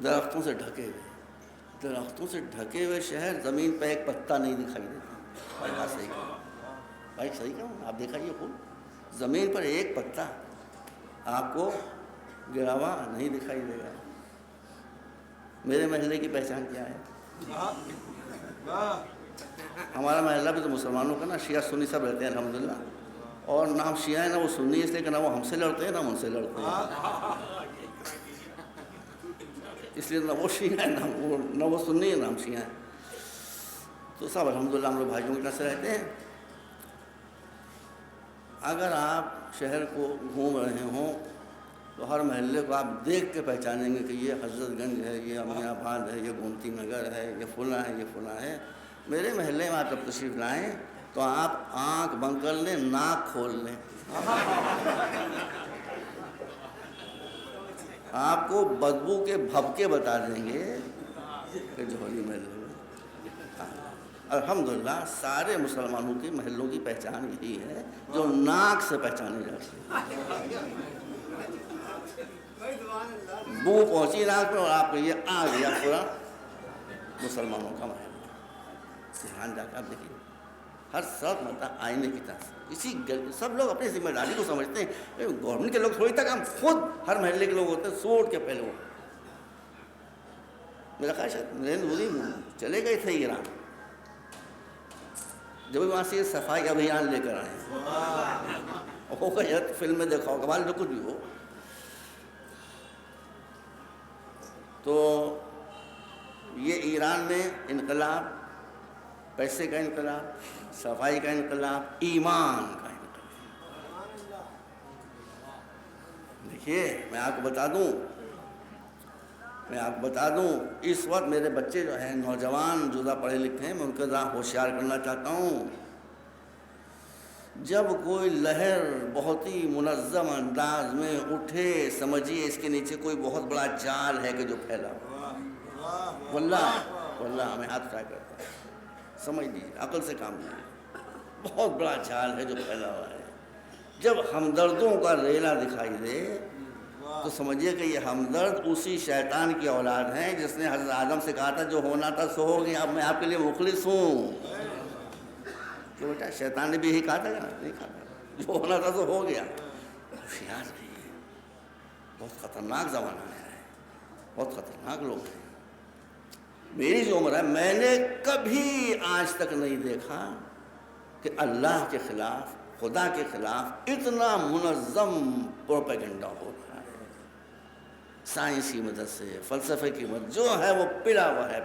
درختوں سے ڈھکے ہوئے، درختوں سے ڈھکے ہوئے شہر، زمین پہ ایک پتا نہیں دکھائی دیتا۔ بھائی بات صحیح کہا، بھائی صحیح کہا، آپ دیکھائیے خود، زمین پر ایک پتا آپ کو گرا ہوا نہیں دکھائی دے گا۔ میرے محلے کی پہچان کیا ہے؟ ہمارا محلہ بھی تو مسلمانوں کا نا، شیعہ سنی سب رہتے ہیں الحمدللہ، اور نہ ہم شیعہ ہیں نہ وہ سنی، اس لیے کہ نہ وہ ہم سے لڑتے ہیں نہ ہم ان سے لڑتے ہیں، اس لیے نہ وہ شیعہ ہیں نہ وہ سنی ہے نہ ہم شیعہ ہیں، تو سب الحمدللہ ہم لوگ بھائیوں کی طرح سے رہتے ہیں۔ اگر آپ شہر کو گھوم رہے ہوں تو ہر محلے کو آپ دیکھ کے پہچانیں گے کہ یہ حضرت گنج ہے، یہ امین آباد ہے، یہ گومتی نگر ہے، یہ فلاں ہے، یہ فلاں ہے۔ میرے محلے میں آپ جب تشریف لائیں تو آپ آنکھ بند کر لیں، ناک کھول لیں، آپ کو بدبو کے بھبکے بتا دیں گے کہ جوہری محلے میں۔ الحمدللہ سارے مسلمانوں کی محلوں کی پہچان یہی ہے جو ناک سے پہچانے جاتے ہیں۔ بو پہنچی ناک میں اور آپ کو یہ آ گیا پورا مسلمانوں کا محل۔ دھیان جا کے آپ دیکھیے، ہر سب مطلب آئینے کی طرح اسی سب لوگ اپنی ذمہ داری کو سمجھتے ہیں۔ گورنمنٹ کے لوگ تھوڑی تک، ہم خود ہر محلے کے لوگ ہوتے ہیں، سوٹ کے پہلے وہ میرا خیال شاید نریندر مودی چلے گئے تھے ایران، جب وہاں سے یہ صفائی ابھیان لے کر آئے ہوگا، یا فلم میں دیکھا ہوگا، جو کچھ بھی ہو۔ تو یہ ایران میں انقلاب، پیسے کا انقلاب، صفائی کا انقلاب، ایمان کا انقلاب۔ دیکھیے میں آپ کو بتا دوں اس وقت میرے بچے جو ہیں نوجوان جو پڑھے لکھے ہیں، میں ان کو ذرا ہوشیار کرنا چاہتا ہوں۔ جب کوئی لہر بہت ہی منظم انداز میں اٹھے، سمجھیے اس کے نیچے کوئی بہت بڑا جال ہے کہ جو پھیلا ہوا۔ واللہ میں ہاتھ ٹرائی کرتا ہوں، سمجھ لیجیے، عقل سے کام لیجیے، بہت بڑا جال ہے جو پھیلا ہوا ہے۔ جب ہمدردوں کا ریلا دکھائی دے تو سمجھیے کہ یہ ہمدرد اسی شیطان کی اولاد ہیں جس نے حضرت آدم سے کہا تھا جو ہونا تھا سو ہو گیا، اب میں آپ کے لیے مخلص ہوں۔ کہ بیٹا شیطان نے بھی یہی کہا تھا کہ نہیں کہا تھا، جو ہونا تھا تو ہو گیا۔ ہوشیار رہیے، بہت خطرناک زمانہ ہے، بہت خطرناک لوگ ہیں۔ میری جو عمر ہے، میں نے کبھی آج تک نہیں دیکھا کہ اللہ کے خلاف، خدا کے خلاف اتنا منظم پروپیگنڈا ہو رہا ہے۔ سائنسی مدد سے، فلسفے کی مدد جو ہے وہ پلا ہوا ہے۔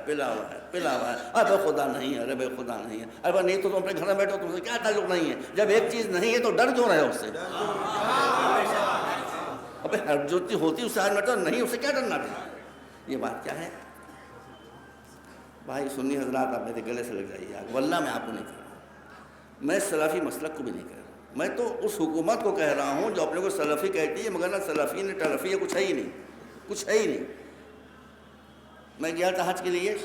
ارے خدا نہیں ہے، ارے خدا نہیں ہے، ارے نہیں تو تم اپنے گھر میں بیٹھو، تم سے کیا تعلق نہیں ہے؟ جب ایک چیز نہیں ہے تو ڈر کیوں رہے اس سے؟ ابے ہر جو چیز ہوتی اس سے آج بیٹھو، نہیں اس سے کیا ڈرنا پھر؟ یہ بات کیا ہے بھائی؟ سنی حضرات آپ میرے گلے سے لگ جائیے، واللہ میں آپ کو نہیں کہہ رہا ہوں، میں سلفی مسلک کو بھی نہیں کہہ رہا ہوں، میں تو اس حکومت کو کہہ رہا ہوں جو اپنے کو سلفی کہتی ہے، مگر نہ سلفی نے ٹلفی ہے، کچھ ہے ہی نہیں۔ میں گیا تھا حج کے لیے،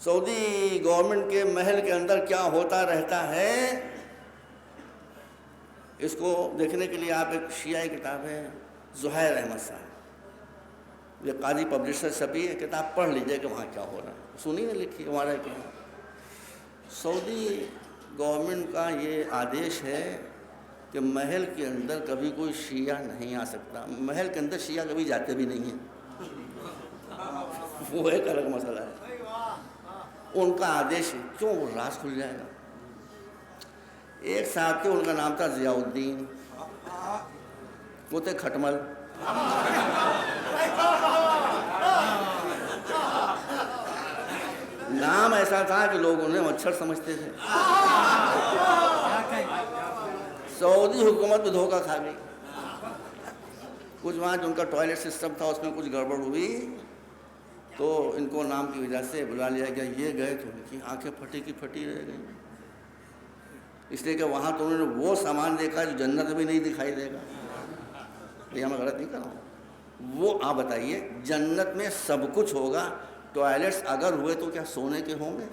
سعودی گورنمنٹ کے محل کے اندر کیا ہوتا رہتا ہے اس کو دیکھنے کے لیے آپ ایک شیعہ کتاب ہے زہیر احمد صاحب، یہ قاضی پبلشر چھپی ہے کتاب، پڑھ لیجئے کہ وہاں کیا ہو رہا ہے، سنی نے لکھی ہمارا کیا۔ سعودی گورنمنٹ کا یہ آدیش ہے کہ محل کے اندر کبھی کوئی شیعہ نہیں آ سکتا، محل کے اندر شیعہ کبھی جاتے بھی نہیں ہیں، وہ ایک الگ مسئلہ ہے، ان کا آدیش ہے، کیوں؟ وہ راز کھل جائے گا۔ ایک صاحب تھے، ان کا نام تھا ضیاء الدین، وہ تھے کھٹمل، نام ایسا تھا کہ لوگ انہیں مچھر سمجھتے تھے۔ سعودی حکومت میں دھوکہ کھا گئی، کچھ وہاں جو ان کا ٹوائلٹ سسٹم تھا اس میں کچھ گڑبڑ ہوئی تو ان کو نام کی وجہ سے بلا لیا گیا، یہ گئے تو ان کی آنکھیں پھٹی کی پھٹی رہ گئیں، اس لیے کہ وہاں تو انہوں نے وہ سامان دیکھا جو جنت میں بھی نہیں دکھائی دے گا۔ یہ میں غلط نہیں کر رہا ہوں، وہ آپ بتائیے جنت میں سب کچھ ہوگا، ٹوائلٹس اگر ہوئے تو کیا سونے کے ہوں گے؟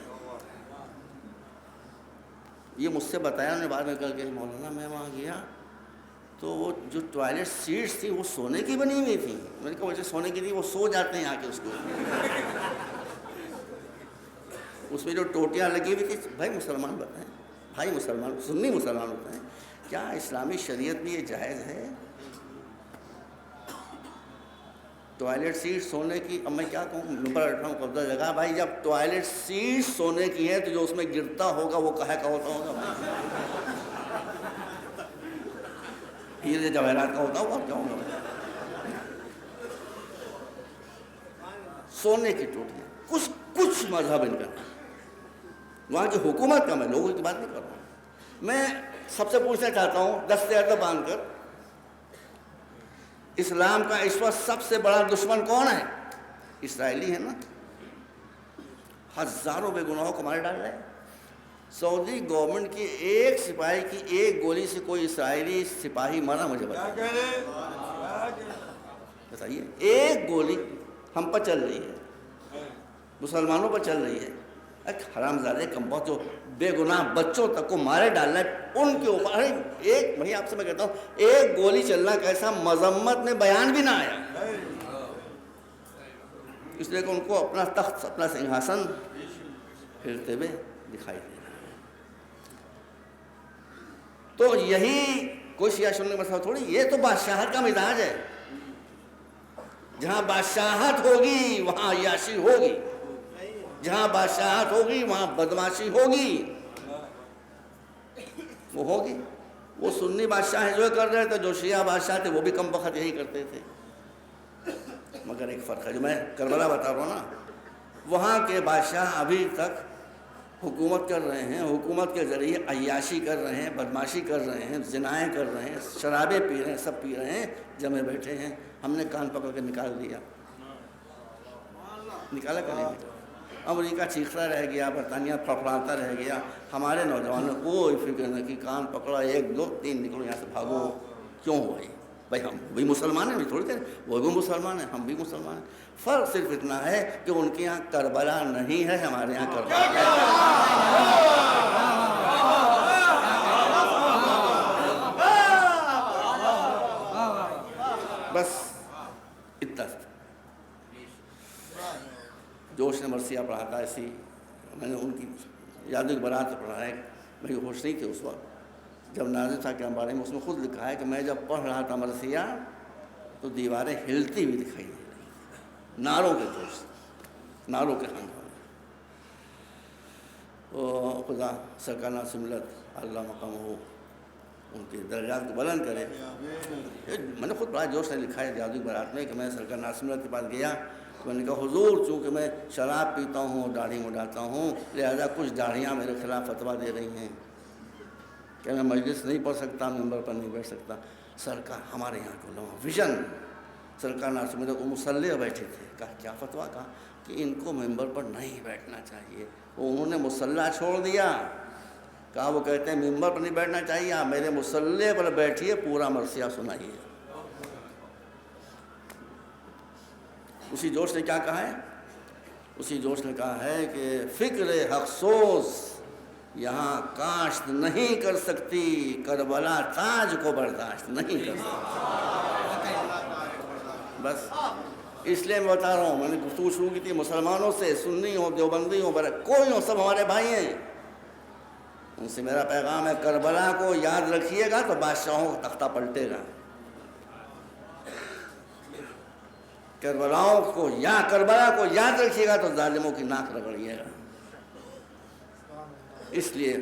یہ مجھ سے بتایا انہوں نے بعد میں کر کے، مولانا میں وہاں گیا تو وہ جو ٹوائلٹ سیٹس تھی وہ سونے کی بنی ہوئی تھی، میں نے کہا ویسے سونے کی تھی، وہ سو جاتے ہیں آ کے اس میں جو ٹوٹیاں لگی ہوئی تھی۔ بھائی مسلمان بتائیں، بھائی مسلمان، سنی مسلمان بتائیں، کیا اسلامی شریعت میں یہ جائز ہے؟ ٹوائلٹ سیٹ سونے کی، اب میں کیا کہوں، نمبر بیٹھا ہوں قبضہ جگہ، بھائی جب ٹوائلٹ سیٹ سونے کی ہے تو جو اس میں گرتا ہوگا وہ کہے کا ہوتا ہوگا؟ ہیرے جواہرات کا ہوتا ہوگا، کیا ہوگا؟ سونے کی ٹوٹیاں، کچھ مذہب ان کا، وہاں کی حکومت کا، میں لوگوں کی بات نہیں کر رہا ہوں، میں سب سے پوچھنا چاہتا ہوں، دستے باندھ کر اسلام کا اس وقت سب سے بڑا دشمن کون ہے؟ اسرائیلی ہے نا، ہزاروں بے گناہوں کو مار ڈال رہے ہیں۔ سعودی گورنمنٹ کی ایک سپاہی کی ایک گولی سے کوئی اسرائیلی سپاہی مرا؟ مجھے بتائیے، ایک گولی ہم پر چل رہی ہے، مسلمانوں پر چل رہی ہے، ایک حرامزادے کمبخت جو بے گناہ بچوں تک کو مارے ڈالنا ہے ان کے اوپر۔ ایک بھائی آپ سے میں کہتا ہوں، ایک گولی چلنا کیسا مذمت میں بیان بھی نہ آیا، اس لیے کہ ان کو اپنا تخت اپنا سنگھاسن پھرتے ہوئے دکھائی دے رہا ہے۔ تو یہی کوئی شیعہ سنی کا مسئلہ تھوڑی، یہ تو بادشاہت کا مزاج ہے، جہاں بادشاہت ہوگی وہاں عیاشی ہوگی، جہاں بادشاہت ہوگی وہاں بدماشی ہوگی، وہ ہوگی۔ وہ سنی بادشاہ جو کر رہے تھے، جو شیعہ بادشاہ تھے وہ بھی کم بخت یہی کرتے تھے، مگر ایک فرق ہے جو میں کربلا بتا رہا ہوں نا، وہاں کے بادشاہ ابھی تک حکومت کر رہے ہیں، حکومت کے ذریعے عیاشی کر رہے ہیں، بدماشی کر رہے ہیں، زنائیں کر رہے ہیں، شرابیں پی رہے ہیں، سب پی رہے ہیں، جمے بیٹھے ہیں۔ ہم نے کان پکڑ کے نکال دیا، نکالا کہ نہیں نکالا؟ امریکہ چیختا رہ گیا، برطانیہ پھڑپڑاتا رہ گیا، ہمارے نوجوانوں کو کوئی فکر نہیں کہ کان پکڑا، 1 2 3 نکلو یہاں سے بھاگو۔ کیوں ہوا یہ؟ بھائی ہم بھی مسلمان ہیں، تھوڑی دیر وہ بھی مسلمان ہیں، ہم بھی مسلمان ہیں، فرق صرف اتنا ہے کہ ان کے یہاں کربلا نہیں ہے، ہمارے یہاں کربلا ہے۔ بس اتنا جوش نے مرثیہ پڑھا تھا، ایسی میں نے ان کی یاد برات پڑھا ہے، میری ہوش نہیں تھی اس وقت جب نازل تھا کے بارے میں، اس میں خود لکھا ہے کہ میں جب پڑھ رہا تھا مرثیہ تو دیواریں ہلتی ہوئی دکھائی دے رہی، نعروں کے جوش، نعروں کے ہنگامے۔ خدا سرکار ناصر ملت اللہ مقام ہو، ان کے درجات کو بلند کرے۔ میں نے خود بڑا جوش سے لکھا ہے یاد برات میں کہ میں سرکار ناصر ملت کے پاس گیا، میں نے کہا حضور چونکہ میں شراب پیتا ہوں، داڑھی مڈاتا ہوں، لہذا کچھ داڑھیاں میرے خلاف فتویٰ دے رہی ہیں کہ میں مجلس نہیں پڑھ سکتا، ممبر پر نہیں بیٹھ سکتا۔ سرکار ہمارے یہاں کو علماء ویژن سرکار ناصر ملت کو مصلی بیٹھے تھے، کہا کیا فتویٰ؟ کہا کہ ان کو ممبر پر نہیں بیٹھنا چاہیے۔ انہوں نے مصلی چھوڑ دیا، کہا وہ کہتے ہیں ممبر پر نہیں بیٹھنا چاہیے، آپ میرے مصلی پر بیٹھیے، پورا مرثیہ سنائیے۔ اسی جوش نے کیا کہا ہے؟ اسی جوش نے کہا ہے کہ فکر حق سوز یہاں کاشت نہیں کر سکتی، کربلا تاج کو برداشت نہیں کر سکتی۔ بس اس لیے میں بتا رہا ہوں، میں نے گفتگو شروع کی تھی مسلمانوں سے، سنی ہوں، دیوبندی ہوں، کوئی ہوں، سب ہمارے بھائی ہیں۔ ان سے میرا پیغام ہے کربلا کو یاد رکھیے گا تو بادشاہوں کا تختہ پلٹے گا۔ کربلا کو یاد رکھیے گا تو ظالموں کی ناک رگڑیے گا۔ اس لیے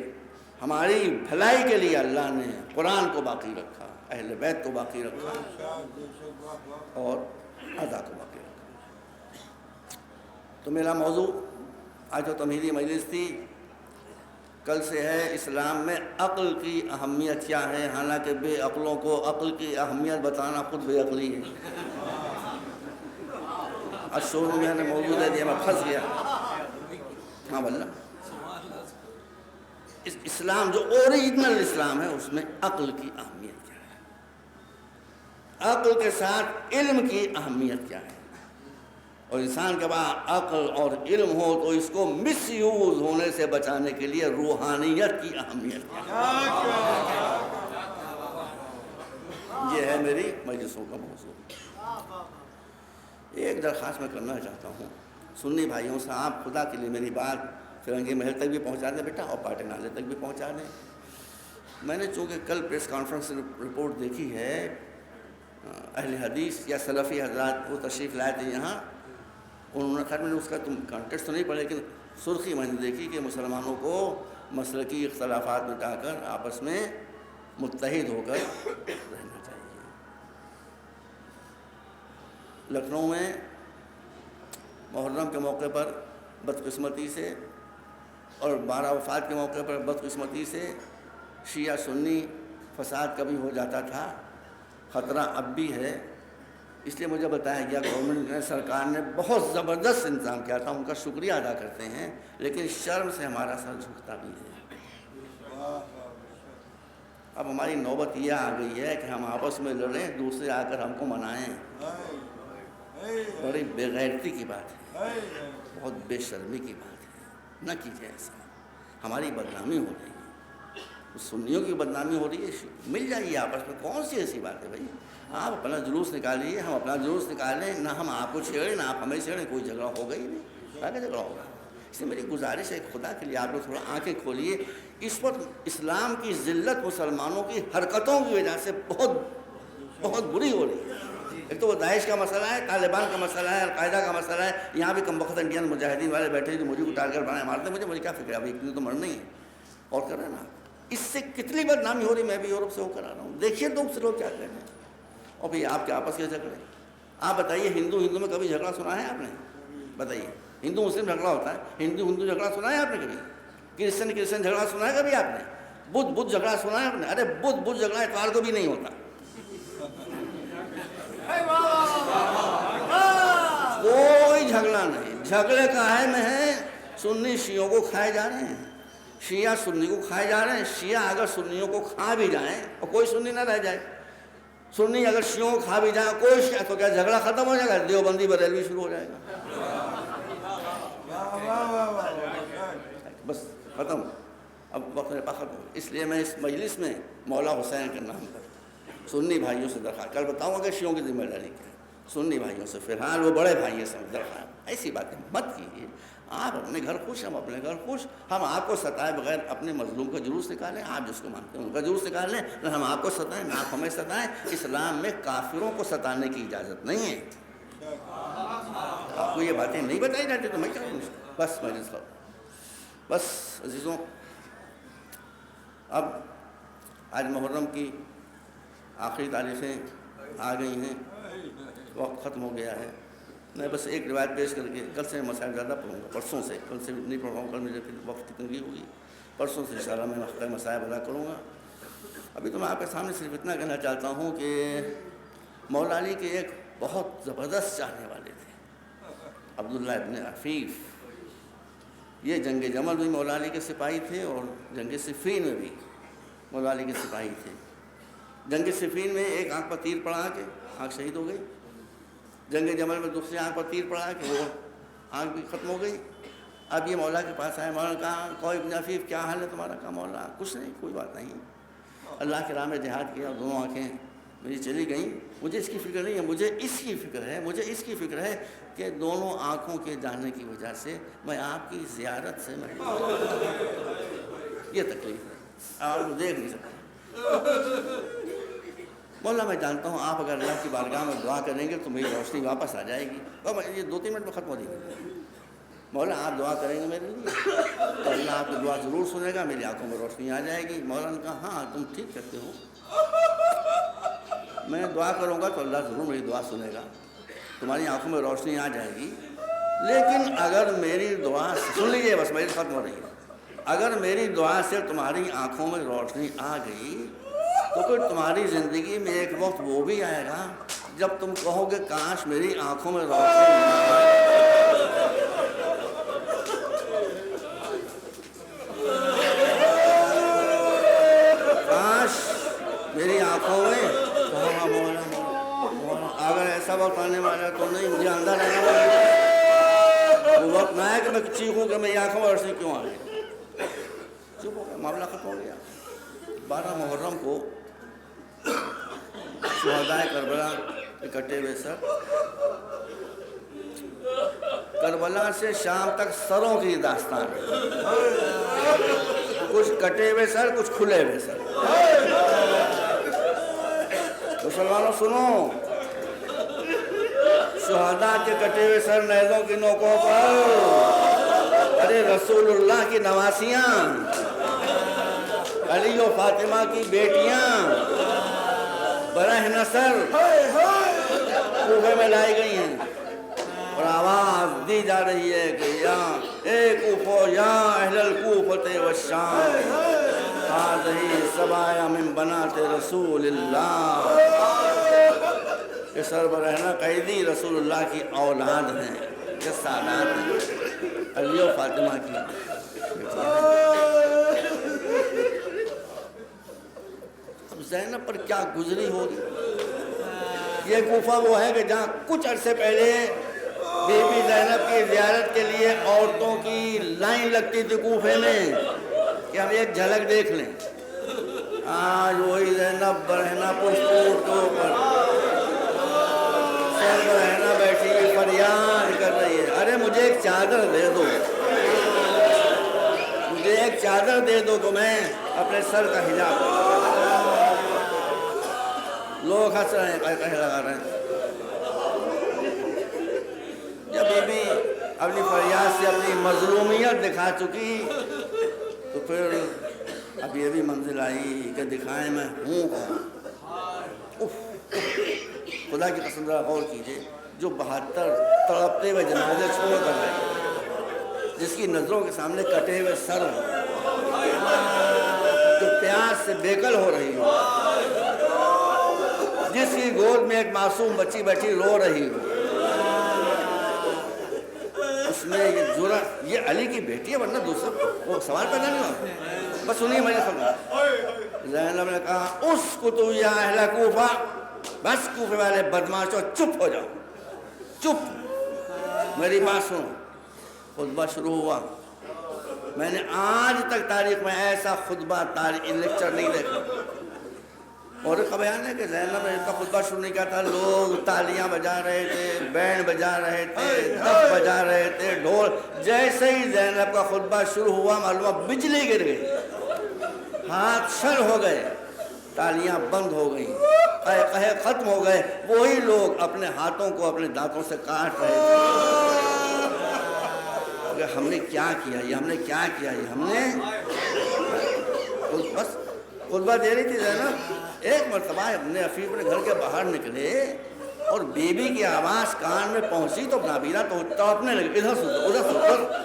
ہماری بھلائی کے لیے اللہ نے قرآن کو باقی رکھا، اہل بیت کو باقی رکھا اور ادا کو باقی رکھا۔ تو میرا موضوع آج جو تمہیدی مجلس تھی، کل سے ہے اسلام میں عقل کی اہمیت کیا ہے، حالانکہ بے عقلوں کو عقل کی اہمیت بتانا خود بے عقلی ہے۔ آج شروع میں نے موضوع دے دیا، میں پھنس گیا۔ ہاں واللہ اسلام جو اوریجنل اسلام ہے اس میں عقل کی اہمیت کیا ہے، عقل کے ساتھ علم کی اہمیت کیا ہے، اور انسان کے پاس عقل اور علم ہو تو اس کو مس یوز ہونے سے بچانے کے لیے روحانیت کی اہمیت کیا ہے۔ یہ ہے میری مجلسوں کا موضوع۔ ایک درخواست میں کرنا چاہتا ہوں سنی بھائیوں سے، آپ خدا کے لیے میری بات فرنگی محل تک بھی پہنچا دیں بیٹا، اور پاٹے نالے تک بھی پہنچا دیں۔ میں نے چونکہ کل پریس کانفرنس رپورٹ دیکھی ہے، اہل حدیث یا سلفی حضرات وہ تشریف لائے تھے یہاں، انہوں نے خیر میں نے اس کا کانٹیکسٹ تو نہیں پڑھا لیکن سرخی میں نے دیکھی کہ مسلمانوں کو مسلکی اختلافات مٹا کر آپس میں متحد ہو کر رہنا چاہیے۔ لکھنؤ میں محرم کے موقع پر بدقسمتی سے اور 12 وفات کے موقع پر بدقسمتی سے شیعہ سنی فساد کبھی ہو جاتا تھا، خطرہ اب بھی ہے، اس لیے مجھے بتایا گیا گورنمنٹ نے، سرکار نے بہت زبردست انتظام کیا تھا، ان کا شکریہ ادا کرتے ہیں، لیکن شرم سے ہمارا سر جھکتا بھی ہے۔ اب ہماری نوبت یہ آ گئی ہے کہ ہم آپس میں لڑیں، دوسرے آ کر ہم کو منائیں۔ بڑی بے غیرتی کی بات ہے، بہت بے شرمی کی بات ہے، نہ کیجیے ایسا، ہماری بدنامی ہو رہی ہے، سنیوں کی بدنامی ہو رہی ہے، مل جائیے آپس میں، کون سی ایسی بات ہے بھائی؟ آپ اپنا جلوس نکالیے، ہم اپنا جلوس نکالیں، نہ ہم آپ کو چھیڑیں نہ آپ ہمیں چھیڑیں، کوئی جھگڑا ہوگا ہی نہیں، آگے جھگڑا ہوگا۔ اس لیے میری گزارش ہے خدا کے لیے آپ لوگ تھوڑا آنکھیں کھولیے، اس وقت اسلام کی ذلت مسلمانوں کی حرکتوں کی وجہ سے بہت بری ہو رہی ہے۔ ایک تو وہ داعش کا مسئلہ ہے، طالبان کا مسئلہ ہے، القاعدہ کا مسئلہ ہے، یہاں بھی کم وقت انڈین مجاہدین والے بیٹھے ہیں جو مجھے کو ٹارگٹ بنائے مارتے ہیں، مجھے کیا فکر ہے، ابھی اتنی تو مرنا ہی ہے، اور کر رہے ہیں نا۔ اس سے کتنی بدنامی ہو رہی، میں بھی یورپ سے ہو کر آ رہا ہوں، دیکھیے دوسرے لوگ کیا کر رہے ہیں، اور پھر آپ کے آپس کے جھگڑے۔ آپ بتائیے ہندو میں کبھی جھگڑا سنا ہے آپ نے؟ بتائیے، ہندو مسلم جھگڑا ہوتا ہے، ہندو جھگڑا سنا ہے آپ نے کبھی؟ کرسچن جھگڑا سنا ہے کبھی آپ نے؟ بدھ جھگڑا سنا ہے آپ نے؟ ارے بدھ جھگڑا اتوار کو بھی نہیں ہوتا، کوئی جھگڑا نہیں۔ جھگڑے کا اہم ہے سنی شیعوں کو کھائے جا رہے ہیں، شیعہ سنی کو کھائے جا رہے ہیں، شیعہ اگر سنیوں کو کھا بھی جائیں اور کوئی سنی نہ رہ جائے، سنی اگر شیعوں کو کھا بھی جائیں کوئی شیعہ، تو کیا جھگڑا ختم ہو جائے گا؟ دیوبندی بریلوی شروع ہو جائے گا، بس ختم۔ اب وقت ختم ہو، اس لیے میں اس مجلس میں مولا حسین کے نام پر سنی بھائیوں سے درخواست، کل بتاؤں گا کہ شیعوں کی ذمہ داری کیا ہے، سنی بھائیوں سے، فی الحال وہ بڑے بھائی سے درخواست، ایسی باتیں مت کیجیے، آپ اپنے گھر خوش، ہم اپنے گھر خوش، ہم آپ کو ستائے بغیر اپنے مظلوم کا جلوس نکالیں، آپ جس کو مانتے ہیں ان کا جلوس نکالیں، نہ ہم آپ کو ستائیں نہ آپ ہمیں ستائیں۔ اسلام میں کافروں کو ستانے کی اجازت نہیں ہے، آپ کو یہ باتیں نہیں بتائی جاتی تو میں کیا کروں؟ بس مجلس ختم۔ بس عزیزوں، اب آج محرم کی آخری تاریخیں آ گئی ہیں، وقت ختم ہو گیا ہے، میں بس ایک روایت پیش کر کے کل سے مسائل زیادہ پڑھوں گا، پرسوں سے، کل سے نہیں پڑھ رہا ہوں، کل مجھے وقت کی تنگی ہوگی، پرسوں سے انشاءاللہ میں وقت مسائل ادا کروں گا۔ ابھی تو میں آپ کے سامنے صرف اتنا کہنا چاہتا ہوں کہ مولا علی کے ایک بہت زبردست چاہنے والے تھے، عبداللہ ابن عفیف، یہ جنگ جمل بھی مولا علی کے سپاہی تھے اور جنگ صفین میں بھی مولا علی کے سپاہی تھے۔ جنگ صفین میں ایک آنکھ پر تیر پڑا کہ آنکھ شہید ہو گئی، جنگ جمل میں دوسری آنکھ پر تیر پڑا کہ وہ آنکھ بھی ختم ہو گئی۔ اب یہ مولا کے پاس آئے، مولا نے کہا کوئی ابن عفیف کیا حال ہے تمہارا؟ کہا مولا کچھ نہیں، کوئی بات نہیں، اللہ کے راہ میں جہاد کیا، دونوں آنکھیں میری چلی گئیں، مجھے اس کی فکر نہیں ہے، مجھے اس کی فکر ہے، مجھے اس کی فکر ہے کہ دونوں آنکھوں کے جانے کی وجہ سے میں آپ کی زیارت سے یہ تکلیف ہے، آپ کو دیکھ نہیں سکتے۔ مولا میں جانتا ہوں آپ اگر اللہ کی بارگاہ میں دعا کریں گے تو میری روشنی واپس آ جائے گی، اور یہ 2-3 منٹ میں ختم ہو جائے گی۔ مولا آپ دعا کریں گے میرے لیے تو اللہ آپ کی دعا ضرور سنے گا، میری آنکھوں میں روشنی آ جائے گی۔ مولا نے کہا ہاں تم ٹھیک کرتے ہو، میں دعا کروں گا تو اللہ ضرور میری دعا سنے گا، تمہاری آنکھوں میں روشنی آ جائے گی، لیکن اگر میری دعا سن لیجیے، بس میری ختم ہو رہی ہے، اگر میری دعا سے تمہاری آنکھوں میں روشنی آ گئی تو پھر تمہاری زندگی میں ایک وقت وہ بھی آئے گا جب تم کہو گے کاش میری آنکھوں میں روشنی نہ آئے۔ کاش میری آنکھوں میں، اگر ایسا وقت آنے والا تو نہیں، مجھے اندر رہنا پڑے، وہ وقت نہ ہے کہ میں چیخوں کہ میری آنکھوں میں روشنی کیوں آ گئی، چپ ہو گیا، معاملہ ختم ہو گیا۔ 12 محرم کو شہدائے کربلا کے کٹے ہوئے سر، کربلا سے شام تک سروں کی داستان ہے، کچھ کٹے ہوئے سر کچھ کھلے ہوئے سر۔ مسلمانوں سنو، شہداء کے کٹے ہوئے سر نیزوں کی نوکوں پر، ارے رسول اللہ کی نواسیاں، علی و فاطمہ کی بیٹیاں برہ نسل کوفے میں لائی گئی ہیں، اور آواز دی جا رہی ہے کہ یا اے کوفو یا اہل الکوفۃ والشام ہذہ سبایا من بنات رسول اللہ۔ کہ سربراہ قیدی رسول اللہ کی اولاد ہیں، یہ سادات ہیں، علی و فاطمہ کی بیٹیاں ہیں۔ اب زینب پر کیا گزری ہوگی؟ یہ کوفہ وہ ہے کہ جہاں کچھ عرصے پہلے بی بی زینب کی زیارت کے لیے عورتوں کی لائن لگتی تھی کوفے میں کہ ہم ایک جھلک دیکھ لیں۔ آج وہی زینب برہنہ پشت اونٹ کے اوپر سر برہنہ بیٹھی ہوئی فریاد کر رہی ہے، ارے مجھے ایک چادر دے دو، مجھے ایک چادر دے دو تو میں اپنے سر کا حجاب کروں۔ لوگ ہنس رہے ہیں، کہہ لگا رہے ہیں۔ جب بی بی اپنی فریاد سے اپنی مظلومیت دکھا چکی تو پھر اب یہ بھی منزل آئی کہ دکھائیں میں ہوں کون۔ خدا کی قسم ذرا غور کیجئے، جو 72 تڑپتے ہوئے جنازے چھوڑ کر گئے، جس کی نظروں کے سامنے کٹے ہوئے سر ہوں، جو پیاس سے بےکل ہو رہی ہو، جس کی گود میں ایک معصوم بچی بیٹھی رو رہی ہو، اس میں یہ جرأت، یہ علی کی بیٹی ہے ورنہ دوسرا وہ سوال پیدا نہیں ہوا۔ بس سنیے میری خبر، زینب نے کہا اسکتو یا اہل کوفہ، بس کوفے والے بدماشوں چپ ہو جاؤ، چپ، میری بات سنو۔ خطبہ شروع ہوا، میں نے آج تک تاریخ میں ایسا خطبہ لیکچر نہیں دیکھا۔ اور ایک بیان ہے کہ زینب نے جب خطبہ شروع نہیں کیا تھا، لوگ تالیاں بجا رہے تھے، بینڈ بجا رہے تھے، دف بجا رہے تھے، ڈھول۔ جیسے ہی زینب کا خطبہ شروع ہوا معلوم بجلی گر گئی، ہاتھ شل ہو گئے، تالیاں بند ہو گئیں، قہقہے ختم ہو گئے۔ وہی لوگ اپنے ہاتھوں کو اپنے دانتوں سے کاٹ رہے تھے کہ ہم نے کیا کیا، یہ ہم نے کیا کیا، یہ ہم نے بس خطبہ دے رہی تھی زینب۔ ایک مرتبہ اپنے عفیف اپنے گھر کے باہر نکلے اور بیوی کی آواز کان میں پہنچی تو نابینا تو تڑپنے لگے، ادھر سو ادھر سو،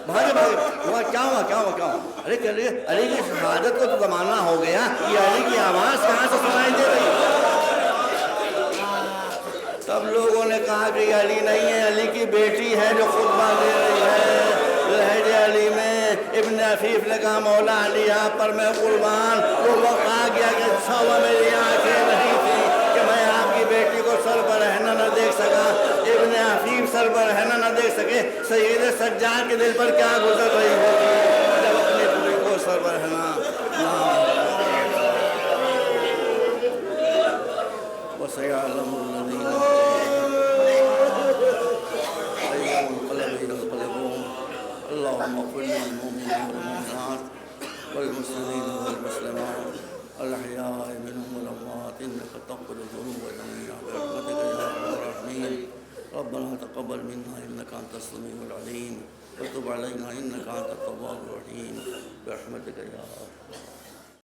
بھاگے بھاگے، ہوا کیا ہوا کیا ہوا کیا ہوا؟ ارے کہہ رہی ہے علی کی شہادت کو تو زمانہ ہو گیا، یہ علی کی آواز کہاں سے سنائی دے رہی ہے؟ سب لوگوں نے کہا کہ یہ علی نہیں ہے، علی کی بیٹی ہے جو خطبہ دے رہی ہے۔ لہج علی میں ابن عفیف نے کہا مولا علی آپ پر میں قربان۔ وہ وقت آ گیا کہ صبح میری آنکھیں نہیں تھی کہ میں آپ کی بیٹی کو سر برہنہ نہ دیکھ سکا، ابن عفیف سر برہنہ نہ دیکھ سکے، سید سجاد کے دل پر کیا گزر رہی ہوگی جب اپنی بیٹی کو سر برہنہ وَسَيَعْلَمُ الَّذِينَ اللهم اغفر للمؤمنين والمؤمنات والمسلمين والمسلمات الأحياء منهم والأموات إنك تغفر الذنوب جميعا برحمتك يا أرحم الراحمين ربنا تقبل منا إنك أنت السميع العليم وتب علينا إنك أنت التواب الرحيم برحمتك يا